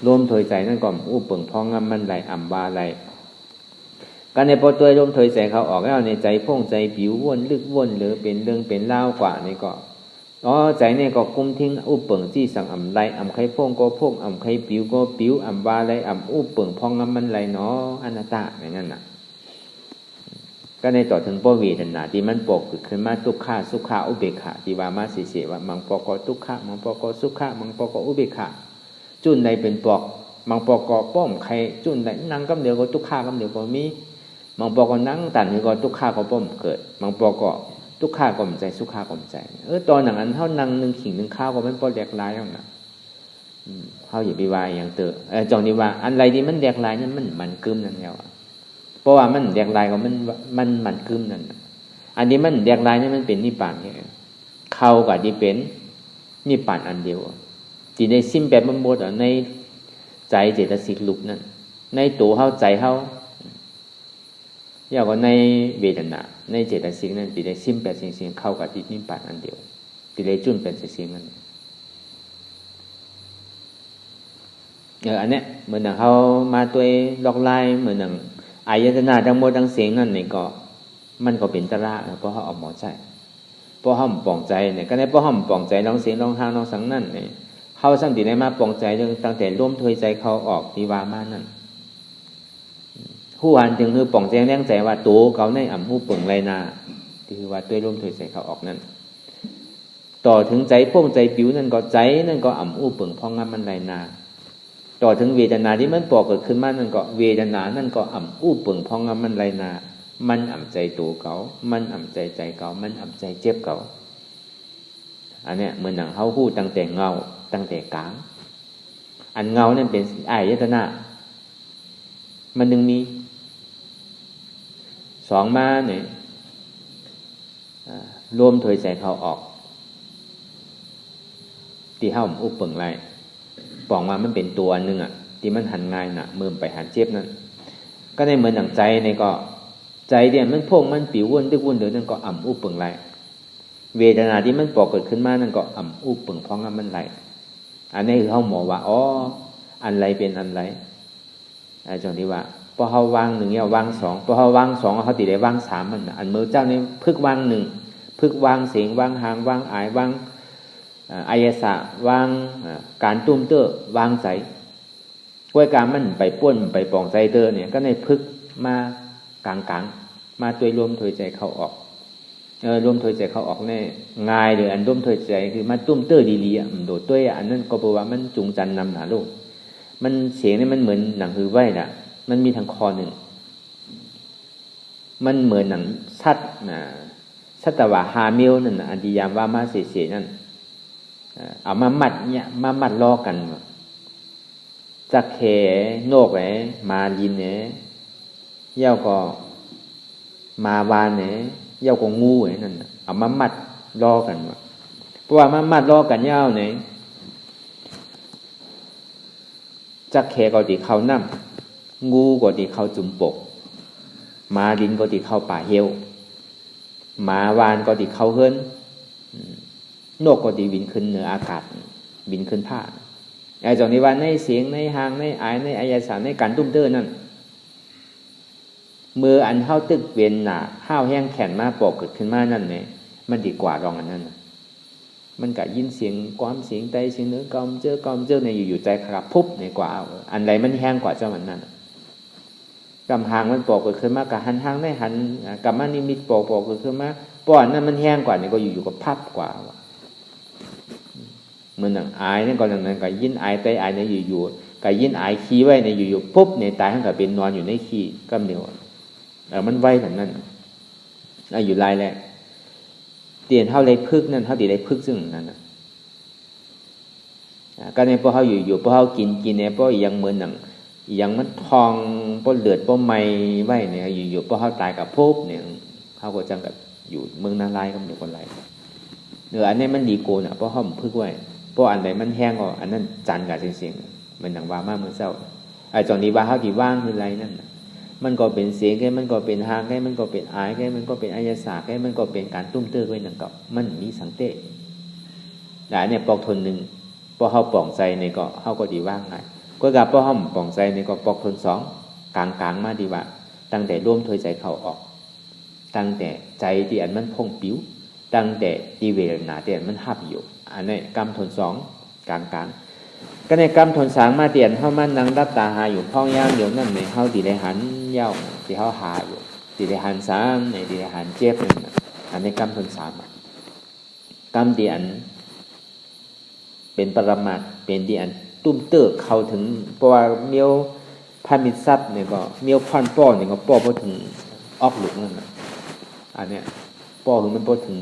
ลมถอยใจนั่นก่อนอู้เปิงพองงำมันไหลอ่ำบาไหลการในพอตัวลมถอยใจเขาออกแล้วในใจพ่งใจผิววนลึกวนหรือเป็นเรื่องเป็นเล่ากว่านี่ก็ใจเนี่ยก็กุ้มทิ้งอู้เปิงจี้สั่งอ่ำไหลอ่ำไข่พ่งก็พ่งอ่ำไข่ผิวก็ผิวอ่ำบาไหลอ่ำอู้เปิงพองงำมันไหลเนาะอนัตตาอย่างนั้นน่ะก็ในต่อถึงปเวทนาที่มันปกขึ้นมาทุกขาสุขาอุเบกขาที่ว่ามาเสียว่ามังปอกทุกขะมังปอกสุขะมังปอกอุเบกขาจุนใดเป็นปอกมังปอกป้อมใครจุนใดนั่งกำเดียวก็ทุกขะกำเดียวก็มีมังปอกนั่งตันนี่ก็ทุกขะก็ป้อมเกิดมังปอกทุกขะก็มใจสุขะก็มใจตอนหนังนั้นเท่านั่งหนึ่งขิงหนึ่งข้าวก็มันปอแดกลายอย่างนั้นเขาอย่าไปวายอย่างเตอจองนี่ว่าอันไรที่มันแดกลายนั้นมันกึมนั่นแล้วเพราะว่ามันแดกลายก็มันกึมนั่นอันนี้มันแดกลายนี่มันเป็นนิพพานเนี่ยเข้ากับที่เป็นนิพพานอันเดียวที่ในซิมแบบมันหมดในใจเจตสิกลุกนั่นในตัวเข้าใจเข้าอย่างว่าในเวทนาในเจตสิกนั่นที่ในซิมแบบสิ่งเข้ากับที่นิพพานอันเดียวที่ในจุนเป็นสิ่งนั้นอันเนี้ยเหมือนอย่างเขามาตัวลอกลายเหมือนอย่างอายตนะทั้งหมดทั้งเสียงนั่นนี่ก็มันก็เป็นตระเพราะเขาเอาหมอใจเพราะเขาปองใจเนี่ยก็ในเพราะเขาปองใจลองเสียงลองหางลองสังนั่นเนี่ยเขาสังติได้มาปองใจตั้งแต่ร่วมถอยใจเขาออกที่ว่ามานั่นผู้อ่านถึงคือปองใจแรงใจว่าตัวเขาในอ่ำผู้ปึงไรนาที่คือว่าตัวร่วมถอยใจเขาออกนั่นต่อถึงใจพวกใจผิวนั่นก็ใจนั่นก็อ่ำอู้ปึงพองงามมันไรนาต่อถึงเวทนาที่มันปอกเกิดขึ้นมานั่นก็เวทนานั่นก็อ่ำอู้ปึงพองงามมันไรนามันอ่ำใจตัวเขามันอ่ำใจใจเขามันอ่ำใจเจ็บเขาอันเนี้ยเหมือนหนังเขาพูดตั้งแต่เงาตั้งแต่กลางอันเงานั่นเป็นอายตนะมันนึงมีสองมาเนี่ยรวมถอยใจเขาออกที่เฮ้าอุปเปิงไรปองมามันเป็นตัวนึงอ่ะที่มันหันง่ายน่ะมือไปหันเจ็บนั่นก็ในเหมือนหนังใจในก็ใจเนี่ยมันพงมันปิววนตึกวนเดินนั่นก็อ่ำอุปเปิงไรเวทนาที่มันปอกเกิดขึ้นมานั่นก็อ่ำอุปเปิงพองมันไรอันนี้คือเขาหมอว่าอันไรเป็นอันไรจังที่ว่าพอเขาวางหนึ่งเนี่ยวางสองพอเขาวางสองเขาติดได้วางสามมันอันมือเจ้านี่พึกวางหนึ่งพึกวางเสียงวางหางวางอายวางอายสะวางการตุ้มเตอวางใจกล้วยการมันไปป้วนไปปองใจเตอเนี่ยก็ในพึกมากลางมาตัวรวมถอยใจเขาออกรวมถอยใจเขาออกเนี่ยง่ายเลยอันรวมถอยใจคือมาตุ้มเตอดีๆอ่ะโดดตัวอันนั้นก็บอกว่ามันจุงจันนำหนาโลกมันเสียงนี่มันเหมือนหนังหือไว้น่ะมันมีทางคอหนึ่งมันเหมือนหนังสัตวะฮามิลนั่นอันที่ยามว่ามาเสียนั่นเอามามัดเนี่ยมามัดล้อกันจักแขโนกเนี่ยมาลินเนี่ยเย่าก็มาวานเนี่ยเย่าก็งูเนี่ยนั่นเอามามัดล้อกันเพราะว่ามามัดล้อกันเย่าเนี่ยจักแขก็ติเข้าน้ำงูก็ติเข้าจุ่มปกมาลินก็ติเข้าป่าเหี่ยวหมาวานก็ติเข้าเฮิรนนกก็ติบินขึ้นเหนืออากาศบินขึ้นผ้าไอ้จงนี้ว่าในเสียงในหางในอายในอายสารในการตุ้มเต้อนั่นมืออันเท้าตึกเวียนหนาห้าวแห้งแข็งมาปอกเกิดขึ้นมานั่นเนี่ยมันดีกว่ารองอันนั้นมันก็ยินเสียงความเสียงใดเสียงเนื้อกอมเจอในอยู่ใจครับพุบในกว่าอันใดมันแห้งกว่าเจ้ามันนั่นกำหางมันปอกเกิดขึ้นมากับหันหางในหันกับมันนิมิตปอกเกิดขึ้นมาป้อนนั่นมันแห้งกว่านี่ก็อยู่กับพับกว่าเหมือนอย่างอายนั่นก็อย่างนั้นก็ยินอายใจอายในอยู่ก็ยินอายขี้ไว้ในอยู่ปุ๊บในตายทั้งกับเป็นนอนอยู่ในขี้ก็เดียวมันไว้แบบนั้นอยู่ลายแหละเตียนเท่าไรพึกนั่นเท่าตีไรพึกซึ่งนั่นก็ในพอเขาอยู่พอเขากินเนี่ยพอยังเหมือนหนัง อย่างมันทองป้นเลือดป้นไม้ไว้เนี่ยอยู่ๆพอเขาตายกับภพเนี่ยเขาก็จังกับอยู่เมืองนาลายก็อยู่คนไรเนื้ออันนี้มันดีโกนเพราะเขาพึกไว้เพราะอันไหนมันแห้งก็อันนั้นจันกับเสียงๆมันหนังว่ามาเมื่อเช้าไอ้จอนนี้ว่าเขาที่ว่างคือไรนั่นมันก็เป็นเสียงแค่มันก็เป็นหางแค่มันก็เป็นอายแค่มันก็เป็นอายศาสตร์แค่มันก็เป็นการตุ้มเตื้อไว้หนังกับมันมีสังเตะแต่เนี่ยปอกทนหนึ่งพอเขาป่องใจในก็เขาก็ดีว่างไงก็กับพอเขาป่องใจในก็ปอกทนสองกลางมาดีว่าตั้งแต่ร่วมถอยใจเขาออกตั้งแต่ใจที่อันมันพองปิ้วตั้งแต่ที่เวทนาที่อันมันหับอยู่อันนี้กรรมทนสองกลางก็ในกรรมทนสางมาเตียนเข้ามันนั่งรับตาหาอยู่พ้องย่างเดี๋ยวนั่นในเขาตีได้หันเย้าที่เขาหาอยู่ตีได้หันสามในตีได้หันเจ็บนั่นอันนี้กรรมทนสามกรรมที่อันเป็นปรมัตถ์เป็นที่อันตุ้มเติกเข้าถึงเพราะว่าเมียวพามิตรทรัพย์เนี่ยก็เมียวพันป้อเนี่ยก็ป้อพอถึงออกหลุกนั่นอันเนี้ยป้อถึงมันพอถึง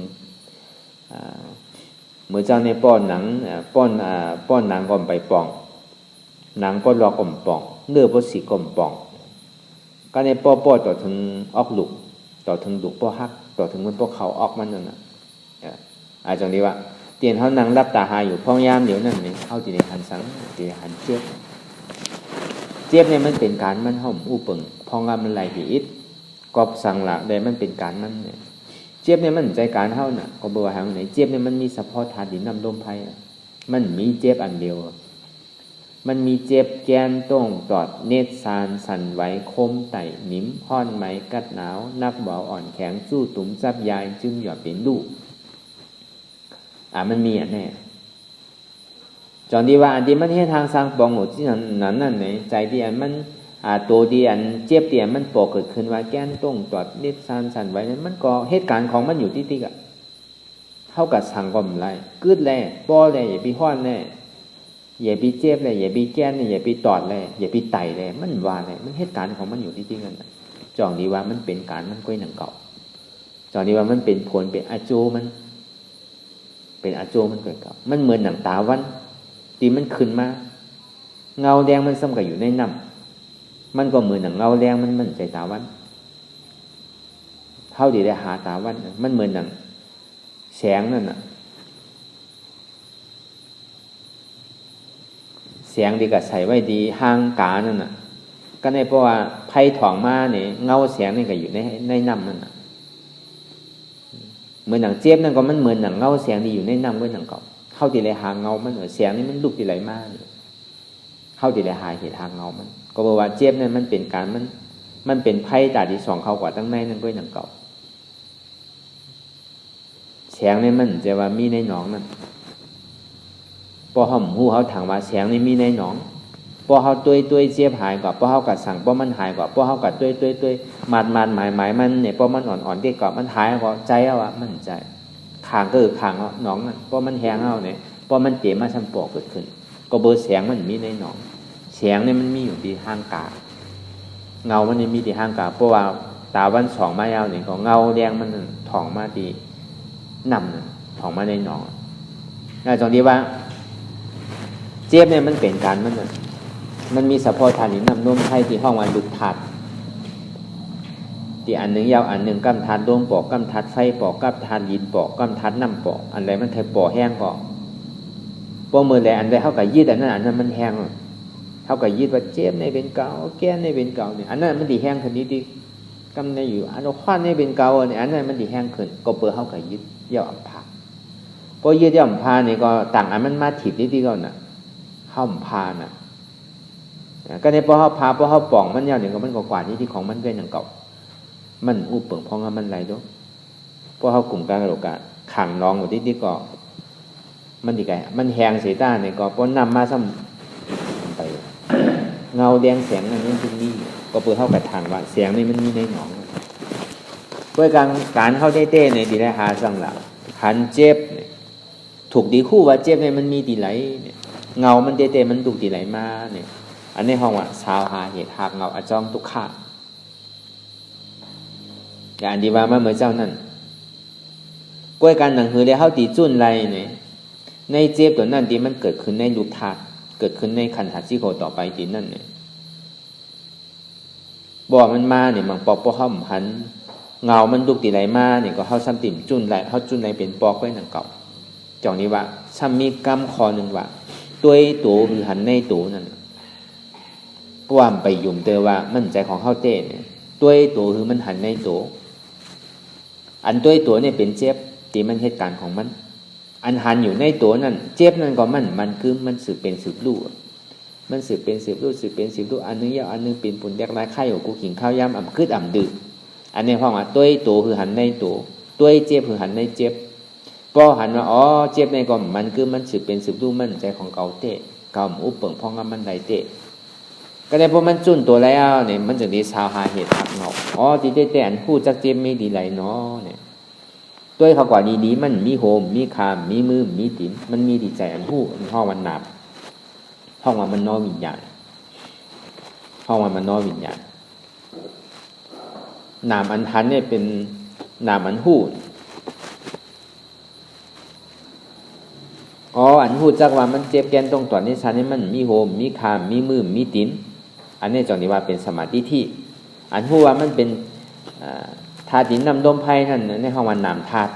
เมื่อเจ้าในป้อนหนังป้อนหนังก่อมไปป่องหนังป้อนรอก่อมป่องเนื้อป้อสีก่อมป่องก็ในป้อต่อถึงออกหลุกต่อถึงหลุกป้อฮักต่อถึงมันป้อเขาออกมันนั่นน่ะจังนี้ว่าเตียนเขานั่งรับตาหาอยู่พ้องยามเดี๋ยวนั่นนี่เขาตีในหันสังตีในหันเจี๊ยบเนี่ยมันเป็นการมันห่มอู้ปึงพ้องงามมันไหลผีอิดกอบสังละได้มันเป็นการมันเนี่ยเจี๊ยบเนี่ยมันใจการเท่าน่ะก็บอกว่าหางไหนเจี๊ยบเนี่ยมันมีเฉพาะธาตุดินน้ำลมไฟมันมีเจี๊ยบอันเดียวมันมีเจี๊ยบแกนต้งตอดเนตรสารสั่นไหวคมไต่หนิมห้อนไหมกัดหนาวนักเบาอ่อนแข็งสู้ตุ๋มจับยายจึงหยอดเป็นลูกมันมีแน่จอนดีว่าอันที่มันให้ทางสร้างปองหมดที่นั้นไหนใจที่อันมันตัวที่อันเจี๊ยบที่อันมันปอกเกิดขึ้นว่าแก้นต้งตอดนิดสั่นไว้นั้นมันก็เหตุการณ์ของมันอยู่ที่ติ๊กอะเท่ากับสังก็มไรกึดแล่ป้อแล่อย่าไปห้อนแล่อย่าไปเจี๊ยบแล่อย่าไปแก้นอย่าไปตอดแล่อย่าไปไต่แล่มันว่าแล่มันเหตุการณ์ของมันอยู่ที่ติ๊กนั่นจองดีว่ามันเป็นการมันก้อยหนังเก่าจองดีว่ามันเป็นผลเป็นอาโจมันเป็นอาโจมันเกิดกับมันเหมือนหนังตาวันตีมันขึ้นมาเงาแดงมันซ้ำกับอยู่ในน้ำมันก็เหมือนหนังเงาแดงมันใจตาวันเท่าที่ได้หาตาวันมันเหมือนหนังแสงนั่นน่ะแสงดีกับใส่ไว้ดีห่างกานั่นน่ะก็ในเพราะว่าไพ่ถ่องมาเนี่ยเงาแสงนี่ก็อยู่ในน้ำนั่นน่ะเหมือนหนังเจี๊ยบนั่นก็มันเหมือนหนังเงาแสงที่อยู่ในน้ำด้วยหนังเก่าเข้าตีเลยหาเงามันแสงนี่มันลุกตีไหลมากเข้าตีเลยหาเหตุหาเงามันก็บอกว่าเจี๊ยบนั่นมันเป็นการมันเป็นไพ่ตาที่สองเข้ากว่าตั้งในนั่นด้วยหนังเก่าแสงนี่มันจะว่ามีในหนองนั่นพอเขาหูเขาถามว่าแสงนี่มีในหนองพอเขาตัวเจี๊ยบหายกว่าพอเขากัดสั่งพอมันหายกว่าพอเขากัดตัวมันหมายมันเนี่ยพอมันอ่อนเด็กกว่ามันหายกว่าใจเอาอะมันใจขางก็คือขางหนองนั่นพอมันแห้งเอาเนี่ยพอมันเจ็บมาชั้นปอกเกิดขึ้นก็เบอร์แสงมันมีในหนองแสงเนี่ยมันมีอยู่ที่ห้างกาเงามันนี่มีที่ห้างกาเพราะว่าตาวันสองไม้ยาวเนี่ยก็เงาแดงมันถ่องมาที่นำถ่องมาในหนองตรงที่ว่าเจี๊ยบเนี่ยมันเป็นการมันมีเฉพาะธาตุน้ำนมไทยที่ห้องวันลุกถัดที่อันหนึ่งยาวอันหนึ่งกำทัดดวงปอกกำทัดไฟปอกกำทัดยินปอกกำทัดน้ำปอกอันใดมันไทยปอกแห้งปอกพวกมือแหลอันใดเท่ากับยืดอันนั้นมันแห้งเท่ากับยืดว่าเจ็บในเป็นเก่าแก้ในเป็นเก่าเนี่ยอันนั้นมันดีแห้งขึ้นนิดดีกำในอยู่อันคว้านในเป็นเก่าเนี่ยอันนั้นมันดีแห้งขึ้นก็เปิดเท่ากับยืดเย่าอัมพาพอยืดเย่าอัมพาเนี่ยก็ต่างอันมันมาถีบนิดดีก็น่ะเข้าอัมพาน่ะก็ในพอเขาพาพอเขาป่องมันยาวเนี่ยก็มันก็กว่านี้ที่ของมันเป็นอย่างเก่ามันอุปเปิงพองมันไหลด้วยพอเขากลุ่มการกระโดดกะขังน้องหมดที่ก็มันดีไงมันแหงเสียตาเนี่ยก็ป้อนนำมาซ้ำไปเงาแดงแสงอันนี้ตรงนี้ก็เปิดเข้ากับทางว่าแสงนี่มันมีในหนองเพื่อการเข้าเต้เนี่ยดีได้หาสั่งหลักหันเจ็บถูกดีคู่ว่าเจ็บเนี่ยมันมีดีไหลเนี่ยเงามันเต้มันถูกดีไหลมาเนี่ยอันนี้ห้องว่าชาวหาเหตุหากเงาอาจอมทุกข้าอย่างดีว่ามาเมื่อเจ้านั่นกล้วยการหนังหือได้เข้าตีจุนไรเนี่ยในเจ็บตัวนั่นที่มันเกิดขึ้นในลูกธาตุเกิดขึ้นในขันธ์ที่โคต่อไปตีนั่นเนี่ย บ่มันมาเนี่ยมันปอกบ่เฮาหันเงามันดุกติไหลมาเนี่ยก็เฮาซ้ำติ่มจุนไหลเฮาจุนไหลเป็นปอกไว้นั่นเก่าจ่องนี้ว่าซ้ำมีกรรมข้อนึงว่าด้วยตัวคือหันในตัวนั่นเพราะว่าไปยุ่มเตอว่ามันใจของเฮาเต้เนี่ยด้วยตัวคือมันหันในตัวอันด้วยตัวเนี่ยเป็นเจ็บที่มันเหตุการณ์ของมันอันหันอยู่ในตัวนั่นเจ็บนั่นก็มันคือมันสืบเป็นสืบรู้มันสืบเป็นสืบรู้สืบเป็นสืบรู้อันนึงยาวอันนึงเป็นปุ่นแดกลายไข่ของกูขิงข้าวยำอ่ำคืดอ่ำดื้ออันนี้เพราะว่าด้วยตัวคือหันในตัวด้วยเจ็บคือหันในเจ็บพอหันว่าอ๋อเจ็บในก็มันคือมันสืบเป็นสืบรู้มันใจของเก่าเตะเก่าอุปเปิงพองงมันใดเตะก็ได้พอมันจุนตัวแล้วเนี่ยมันจะได้ชาวหาเหตุหักเงาอ๋อที่ได้แต่อันพูดจักเจ็บไม่ดีไหลเนาะเนี่ยด้วยเขากว่าดีๆมันมีโหมมีคามมีมือมีติ๋มมันมีดีใจอันพูดห้องมันหนับห้องมันนอวิญญาณห้องมันนอวิญญาณนามอันทันเนี่ยเป็นนามอันหู้อ๋ออันหู้จักว่ามันเจ็บแกนตรงตัวนี้ชันนี่มันมีโหมมีคามมีมือมีติ๋มอันนี้จังนี้ว่าเป็นสมาธิที่อันหู้ว่ามันเป็นธาตุดินน้ำลมไฟนั่นในห้องมันนามธาตุ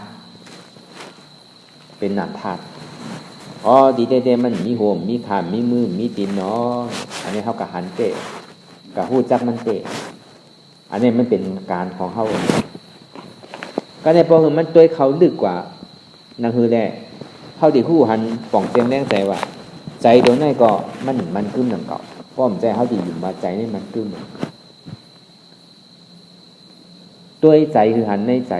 เป็นนามธาตุอ๋อดีเด้มันมีโหมมีคามมีมือมีติ๋มเนาะอันนี้เขากับหันเตะกับหู้จักมันเตะอันนี้มันเป็นการของเขาก็ในพอมันตัวเขาลึกกว่านั่นคือแหละเขาดีหู้หันป่องเต็มแรงใจว่าใจตัวนั้นก็มันกึ้มหนังเก่าเพราะผมใจเขาดีอยู่มาใจนี่มันกึ้มตัวใจคือหันในใจ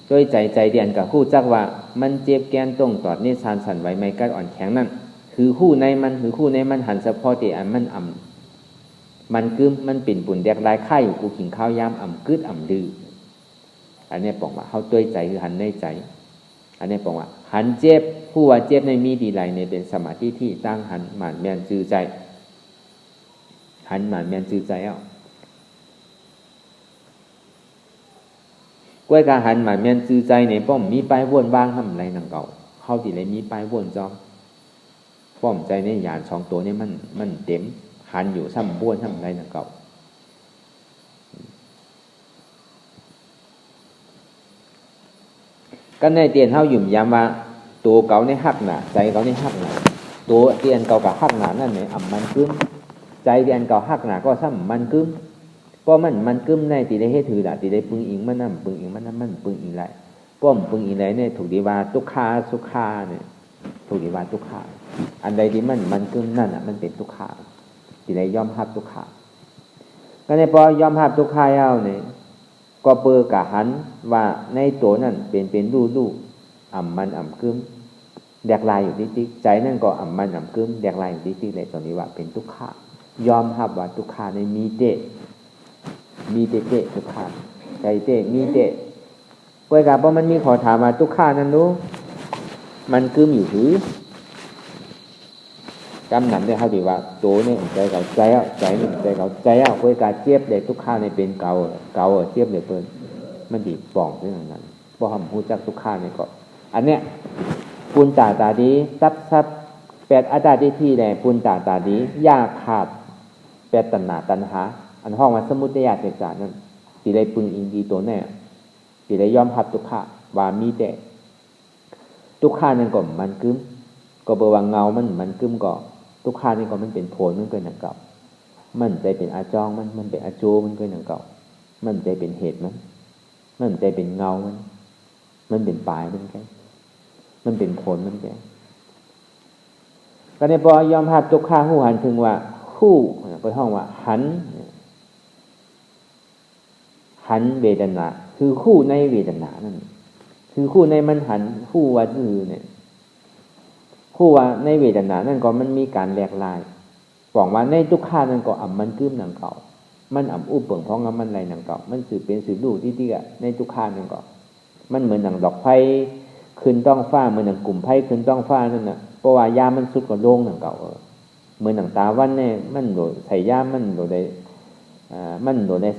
ตัวใจเดียนกับหู้จักว่ามันเจ็บแกนตรงตอดนี่ซานสั่นไหวไม่กัดอ่อนแข็งนั่นคือหู้ในมันคือหู้ในมันหันเฉพาะที่อันมันอ่ำมันกึ้มมันปิ่นปุ่นแดกลายไข่อยู่กูกินข้าวยำอ่ำกึดอ่ำดื้ออันนี้บอกว่าเขาตัวใจคือหันในใจอันนี้บอกว่าหันเจ็บผู้ว่าเจ็บในมีดีไหลในเป็นสมาธิที่ตั้งหันหมานแมนจือใจหันหมานแมนจือใจกล้วยกาหันหมานแมนจือใจในป้อมมีป้ายวนบ้างทำไรนังเก่าเขาดีเลยมีป้ายวนจอมป้อมใจในหยานสองตัวนี้มันเต็มหันอยู่ซ้ำบ้วนซ้ำไรนังเก่าก็ในเตียนเฮาหยุ่มยามว่าตัวเก่าในหักหนาใจเก่าในหักหนาตัวเตียนเก่ากับหักหนานั่นเนี่ยอ่ำมันกึ้มใจเตียนเก่าหักหนาก็ซ้ำมันกึ้มเพราะมันกึ้มในตีได้ให้ถือละตีได้ปึงอิงมันนั่นปึงอิงมันนั่นมันปึงอิงไรป้อมปึงอิงไรเนี่ยถูกดีว่าทุกขาสุขาเนี่ยถูกดีว่าทุกขาอันใดที่มันกึ้มนั่นอ่ะมันเป็นทุกขาตีได้ย่อมหักทุกขาก็ในพอย่อมหักทุกขาเอาเนี่ยก็เปิดกะหันว่าในตัวนั่นเป็นรูอ่ำมันอ่ำกึ้มแดกลายอยู่ติ๊กใจนั่นก็อ่ำมันอ่ำกึ้มแดกลายอยู่ติ๊กเลยตอนนี้ว่าเป็นทุกขายอมรับว่าทุกขาในมีเตทุกขาใจเตมีเตเปิดกะเพราะมันมีขอถามว่าทุกขานั้นรู้มันกึ้มอยู่ถือกำหนำได้เขาดีว่าตัวนี่ใจเก่าใจอ่ะใจนี่ใจเก่าใจอ่ะเพื่อการเจี๊ยบเด็กทุกข้าในเป็นเก่าเจี๊ยบเด็กเปิ้นมันดีป่องด้วยอย่างนั้นบ่ทำหูจักทุกข้าในก็อันเนี้ยปุญตาดีซับแปดอาจารย์ที่แหละปุญตาดียากขาดแปดตัณหาอันห้องว่าสมุทัยเจตานั่นตีได้ปึงอิงดีตัวแน่ตีได้ยอมรับทุกข้าว่ามีแต่ทุกข้านั่นก็มันกึ้มก็เบอร์ว่าเงามันกึ้มก็ทุกขานี่ก็มันเป็นโผล่มันเกินอย่างเก่ามันใจเป็นอาจองมันเป็นอาโจมันเกินอย่างเก่ามันใจเป็นเหตุมันใจเป็นเงามันเป็นปลายมันแค่มันเป็นผลมันแค่ก็ในพอยอมรับทุกขาหูหันถึงว่าคู่ไปห้องว่าหันเวทนาคือคู่ในเวทนานั่นคือคู่ในมันหันคู่ว่าคือเนี่ยผู้ว่าในเวทนานั่นก็มันมีการแหลกลายบอกว่าในทุกข้านั่นก็อ่ำมันกึ้มหนังเก่ามันอ่ำอุบเปิงพ้องกับมันไรหนังเก่ามันสืบเป็นสืบดูที่อะในทุกข้านั่นก็มันเหมือนหนังดอกไผ่ขึ้นต้องฟ้าเหมือนหนังกลุ่มไผ่ขึ้นต้องฟ้านั่นน่ะเพราะว่ายามันสุดกว่าโล่งหนังเก่าเหมือนหนังตาวันเนี่ยมันโดดใส่ยามันโดดได้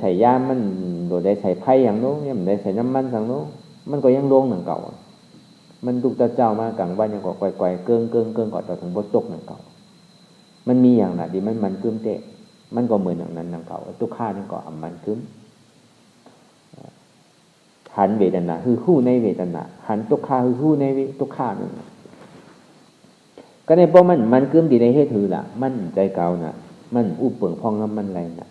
ใส่ยามันโดดได้ใส่ไผ่อย่างโน้นเนี่ยมันได้ใส่น้ำมันอย่างโน้นมันก็ยังโล่งหนังเก่ามันลูกเจ้ามากลางวันยังก็ไกวๆเกิ้งก่อนต่อถึงบดจกหนึ่งเก่ามันมีอย่างน่ะดิมันกึ้มเตะ มันก็เหมือนอย่างนั้นอย่างเก่าทุกข้านั่นก็อัมมันคึ้มหันเวทนาคือคู่ในเวทนาหันทุกข้าคือคู่ในทุกข้านั่นก็ในเพราะมันคึ้มดีในเหตุถือละมันใจเก่าน่ะมันอู้เปิงพองน้ำมันไรน่ะ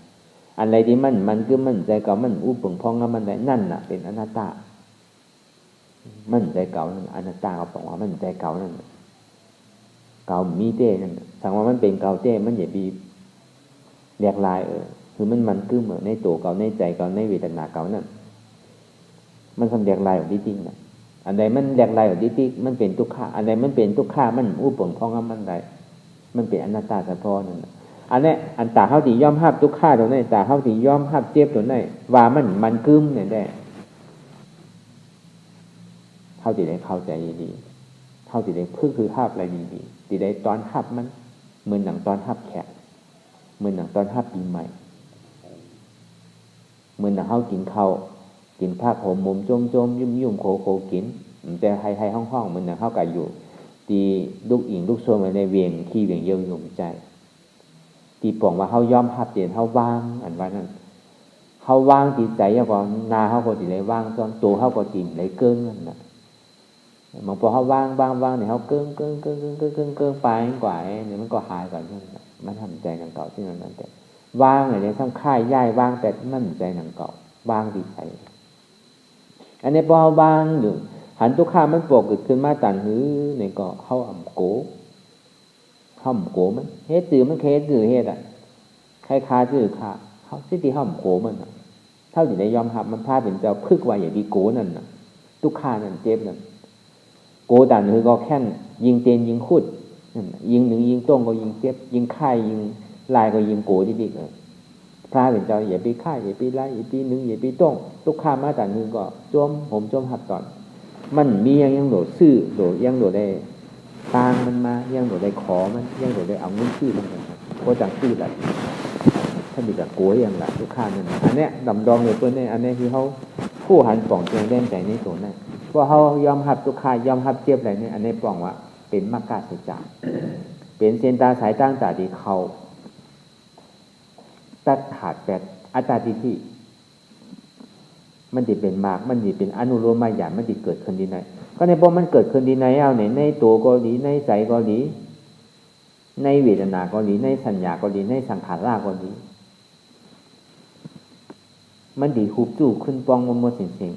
อะไรที่มันคึ้มมันใจเก่ามันอู้เปิงพองน้ำมันไรนั่นน่ะเป็นอนัตตามันใจเก่านั่นอนัตตาเขาบอกว่ามันใจเก่านั่นเก่ามีเต้นั่นสั่งว่ามันเป็นเก่าเต้มันอย่าบีแหลกลายคือมันคึ้มในตัวเก่าในใจเก่าในเวทนาเก่านั่นมันทำแหลกลายของที่จริงนะอันใดมันแหลกลายของที่จริงมันเป็นทุกข์อันใดมันเป็นทุกข์มันอู้ปนพ้องกับมันใดมันเป็นอนัตตาเฉพาะนั่นอันนี้อันตาเฮาที่ย่อมหับทุกข์ตัวนั้นตาเฮาที่ย่อมหับเจ็บตัวนั้นว่ามันคึ้มเนี่ยได้เฮาที่ได้เข้าใจดีเฮาที่ได้พึ่งคือหับอะไรดีๆที่ได้ตอนหับมันเหมือนหนังตอนหับแขกเหมือนหนังตอนหับปีใหม่เหมือนหนังเฮากินข้าวกินผักหอมมุมจมยุ่มโคกินแต่ให้ห้องมันเข้ากันอยู่ตีลูกอิงลูกโซมในเวียงขี้เวียงเยี่ยวยุ่มใจตีป่องว่าเขาย่อมหับเตียนเขาว่างอันว่านั้นเขาว่างตีใจอย่างก่อนนาเขาก็ตีได้ว่างตอนตัวเขาก็ตีได้เกิ้งนั่นนะบางพอเขาว่างเนี่ยเขาเกิ้งไปกว่าเนี่ยมันก็หายก่อนนั่นมันทำใจหนังเก่าที่นั่นแต่ว่างอะไรทั้งค่ายย่ายว่างแต่มันใจหนังเก่าว่างตีใจอันนี้พอบางอยู่หันทุกข้ามันปกเกิดขึ้นมาตันหื้อเนี่ยก็เข้าอ่ำโกมันเฮ็ดจื่อมันเคสจื่อเฮ็ดใครคาจื่อขาเขาสิที่ห้ำโกมันเท่าที่ได้ยอมหับมันพาเป็นเจ้าพึกว่าอย่างดีโกนั่นทุกข้านั่นเจ็บนั่นโกตันหื้อก็แค่นยิงเตียนยิงขุดยิงหนึ่งยิงต้งก็ยิงเจ็บยิงไข่ยิงลายก็ยิงโกดิกพระเป็นเจ้าอย่าไปฆ่าอย่าไปไล่อย่าไปนึงอย่าไปต้องทุกข้ามาแต่นึงก็จมหัดตอนมันมียังโดดซื่อโดดยังโดดได้ตางมันมายังโดดได้ขอมันยังโดดได้เอาเงินชื่อมันโคจังซื่อแหละถ้ามีแต่กลัวอย่างละทุกข้านั่นอันเนี้ยดำดองเลยเพื่อนเนี่ยอันนี้คือเขาคู่หันป่องเจียงแดงใจในตัวนั่นเพราะเขายอมหับทุกข้ายอมหับเจี๊ยบอะไรเนี่ยอันนี้ป่องว่าเป็นมรรคสัจจะเป็นเส้นตาสายตั้งตาดีเขาตัดขาดแปดอัตตาทิฏฐิมันติเป็นมากมันติเป็นอนุโลมมายานมันติเกิดขึ้นดีไหนก็ในพอมันเกิดขึ้นดีไหนเอาในตัวก็ดีในใจก็ดีในเวทนาก็ดีในสัญญาก็ดีในสังขารก็ดีมันดีหุบจู่ขึ้นปองมดเสียง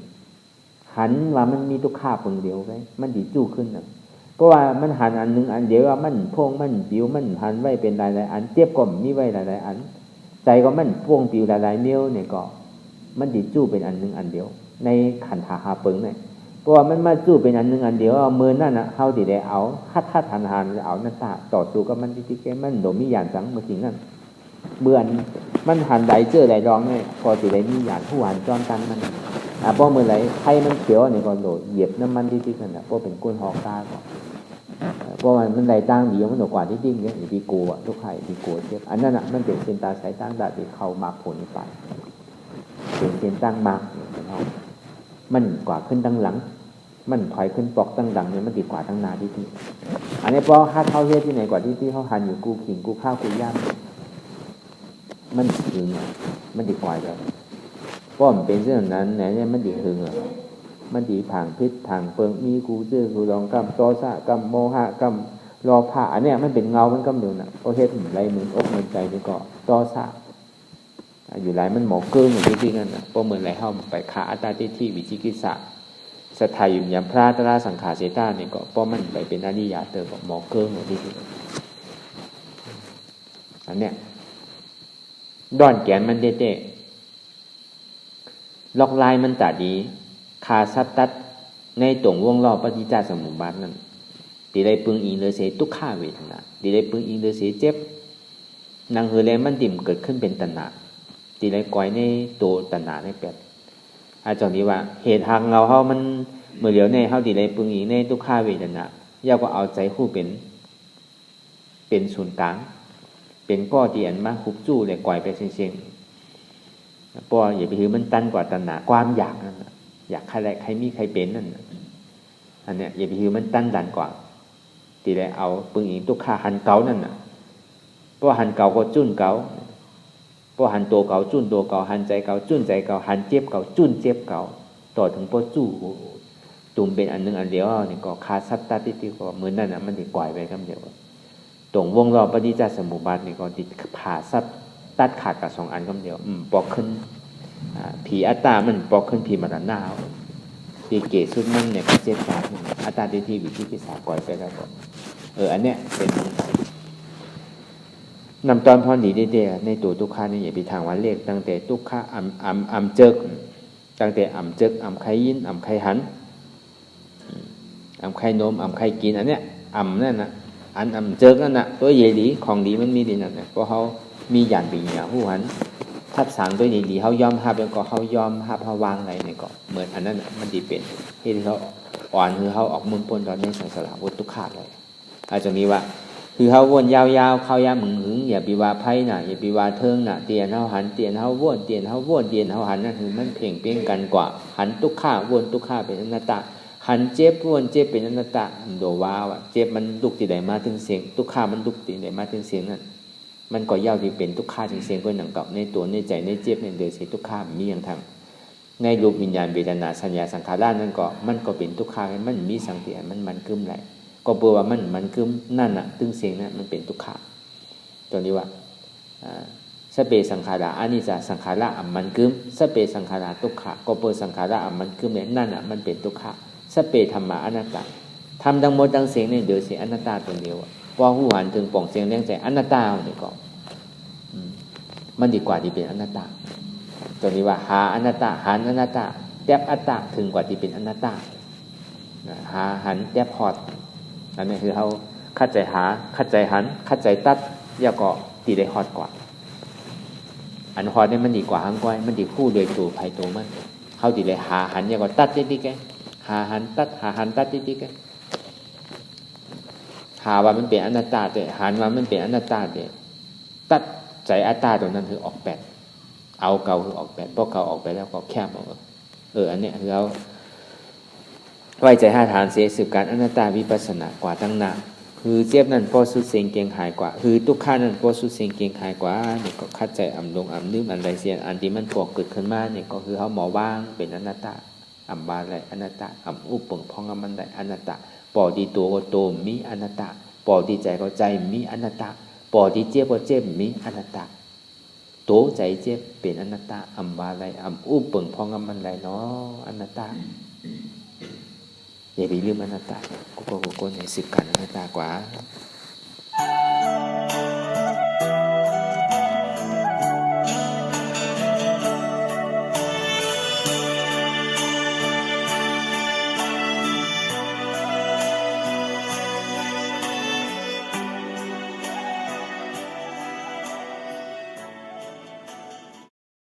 หันว่ามันมีตัวข้าเพิ่งเดียวไว้มันดีจู่ขึ้นน่ะเพราะว่ามันหันอันหนึ่งอันเดียวว่ามันพงมันปิวมันหันไว้เป็นหลายๆอันเจ็บก็มีไว้หลายๆอันใจก็มันพ่วงปิวหลายๆเมี้ยวเนี่ยก็มันดิจู้เป็นอันหนึ่งอันเดียวในขันธ์หาเปิงเนี่ยเพราะว่ามันมาจู้เป็นอันหนึ่งอันเดียวเอามือนั่นน่ะเฮาสิได้เอาคัดหันเอานั่นตาต่อสู้กับมันที่แกมันโดมีหยานสังมาสิ่งนั้นเมื่อมันหันใดเจอใดรองเนี่ยพอสิได้มีหยานผู้หันจอมกันมันพอเมื่อไหร่ไข่มันเขียวเนี่ยก็โดดเหยียบน้ำมันที่นั่นน่ะเพราะเป็นก้นหอกตาก็เพราะมันใดตั้งดีมันกว่าที่ดิ้งเนี่ยดีโกะทุกไข่ดีโกะเจ็บอันนั้นน่ะมันเป็นเส้นตาสายตั้งดาที่เข้ามาผลไปเป็นเส้นตั้งมากมันกว่าขึ้นตั้งหลังมันถอยขึ้นปอกตั้งดังเนี่ยมันดีกว่าตั้งนาที่อันนี้พอค่าเท่าเทียที่ไหนกว่าที่เขาหันอยู่กูขิงกูข้าวกูย่างมันถึงมันดีกว่าเลยเพราะมันเป็นเรื่องนั้นเนี่ยมันดีถึงมันดีทางพิษทางเปิงมีกูเจอกูลองกำโตซะกำโมหะกำรอผ่าอันเนี้ยมันเป็นเงามันกำเดียวน่ะโอเฮ็ดไรมืออกมือใจนี่ก็โตซะอยู่หลายมันหมอเกิ้งอย่างที่นั่นนะเพราะเหมือนไรเข้าไปขาอัตตาทิฏฐิวิจิกิจฉาสถายุมยามพระตระสังขารเสตาเนี่ยก็เพราะมันไปเป็นอริยะเติมหมอเกิ้งอย่างที่อันเนี้ยด้อนแกนมันเด็ดๆล็อกลายมันตัดดีคาซัตตัดในตรงวงรอบปฏิจจสมุปบาทนั่นตีได้ปึงอิงเลยเสียทุกข้าเวทนาตีได้ปึงอิงเลยเสียเจ็บนางเฮเลมันดิ่มเกิดขึ้นเป็นตัณหาตีได้ก่อยในตัวตัณหาในเป็ดอาจารย์นี้ว่าเหตุทางเราเขามันเมื่อเหลียวในเขาตีได้ปึงอิงในทุกข้าเวทนาย่าก็เอาใจคู่เป็นศูนย์กลางเป็นก้อที่อันมาคุบจู้เลยก่อยไปเสียงๆเพราะอย่าไปถือมันตันกว่าตัณหาความอยากนั่นอยากใครมีใครเป็นนั่นอันเนี้ยอย่าไปถือมันตั้นดันกว่าตีได้เอาปึงอิงตุกขาหันเก่านั่นน่ะเพราะหันเก่าก็จุ้นเก่า พอหันตัวเก่าจุ้นตัวเก่าหันใจเก่าจุ้นใจเก่าหันเจ็บเก่าจุ้นเจ็บเก่าต่อถึงพอจู้ตุ่มเป็นอันนึงอันเดียวนี่ก็ขาดสัตตติติก็เหมือนนั่นน่ะมันสิกล่อยไปคำเดียวตรงวงรอบปฏิจจสมุปบาทนี่ก็ติผ่าสัตตัดขาดกับสองอันคำเดียวปอกขึ้นผีอัตตามันปอกขึ้นผีมรณะตีเกศสุดมันเนี่ยก็เจ็บตาอัตตาทิฏฐิวิธีพิสากล่อยไปแล้วก็อันเนี้ยเป็นนำตอนพรดีเด้ในตัวทุกขานี่อย่าไปทางวันเลขตั้งแต่ทุกขาอ่ำเจิกตั้งแต่อ่ำเจิกอ่ำไข่ยินอ่ำไข่หันอ่ำไข่นมอ่ำไข่กินอันเนี้ยอ่ำนั่นนะอันอ่ำเจิกนั่นนะตัวเยดีของดีมันมีดีนั่นนะเพราะเขามีหยาดปีหยาผู้หันทับสางตัวดีเขายอมหับแล้วก็เขายอมหับเขาวางอะไรเนี่ยก็เหมือนอันนั้นมันดีเป็นที่เขาอ่อนคือเขาออกมุนปนตอนในสังสารวัฏทุกขาเลยอาจจะมีว่าคือเขาวนยาวๆเขายามึงหึงอย่าปีว่าไพ่น่ะอย่าปีว่าเทิงน่ะเตียนเขาหันเตียนเขาวนเตียนเขาวนเตียนเขาหันนั่นคือมันเพ่งเพ่งกันกว่าหันทุกขาวนทุกขาเป็นอนัตตาหันเจ็บวนเจ็บเป็นอนัตตาโดว้าวเจ็บมันดุกที่ไหนมาถึงเสียงทุกขามันดุกที่ไหนมาถึงเสียงนั่นมันก็ยาวที่เป็นทุกขาถึงเสียงก็หนังกับในตัวในใจในเจ็บในเดือดเสียทุกขามีอย่างทางในรูปวิญญาณเวทนาสัญญาสังขารนั่นก็มันก็เป็นทุกขามันมีสังเกตมันกึ้มไหลก็เปล่าว่ามันคือนั่นน่ะตึงเสียงนั่นมันเป็นทุกขาตัวนี้ว่าสเปสังขาราอานิจจสังขาระมันคือสเปสังขาราทุกขะก็เปสังขาระมันคือเนี่ยนั่นน่ะมันเป็นทุกขะสเปธรรมะอนัตตาทำทั้งหมดทั้งเสียงเนี่ยเดือดเสียอนัตตาตัวเดียวพอหูหันถึงป่องเสียงเลี้ยงใจอนัตตาเนี่ยก็มันดีกว่าที่เป็นอนัตตาตัวนี้ว่าหาอนัตตาหันอนัตตาแทบอัตตาถึงกว่าที่เป็นอนัตตาหาหันแทบพอดอันนี้คือเขาคัดใจหาคัดใจหันคัดใจตัดยาก็ตีได้ฮอดกว่าอันฮอดนี่มันดีกว่าหังก้อยมันดีคู่โดยตัวไผ่ตัวมันเขาตีได้หาหันยาก็ตัดได้ดีแกหาหันตัดหาหันตัดได้ดีแกหาว่ามันเป็นอนัตตาแต่หันว่ามันเป็นอนัตตาแต่ตัดใจอัตตาตรงนั้นคือออกแปดเอาเก่าคือออกแปดพอเก่าออกไปแล้วก็แคบออกอันเนี้ยคือเขาไว้ใจห้าฐานเสียสืบการอนัตตาวิปัสสนากว่าตั้งหน้าคือเจ็บนั่นพอสุดเสียงเกียงหายกว่าคือทุกข้านั่นพอสุดเสียงเกียงหายกว่าเนี่ยก็คัดใจอ่ำลงอ่ำนึกอันไรเสียอันที่มันปวกเกิดขึ้นมาเนี่ยก็คือเขาหมอว่างเป็นอนัตตาอ่ำบาไรอนัตตาอ่ำอุปงพองมันไรอนัตตาปอดีตัวก็โตมีอนัตตาปอดีใจก็ใจมีอนัตตาปอดีเจ็บก็เจ็บมีอนัตตาโตใจเจ็บเป็นอนัตตาอ่ำบาไรอ่ำอุปงพองมันไรเนาะอนัตตาอย่าไปลืมอนัตตาก็ในสืบการอนัตตากว่า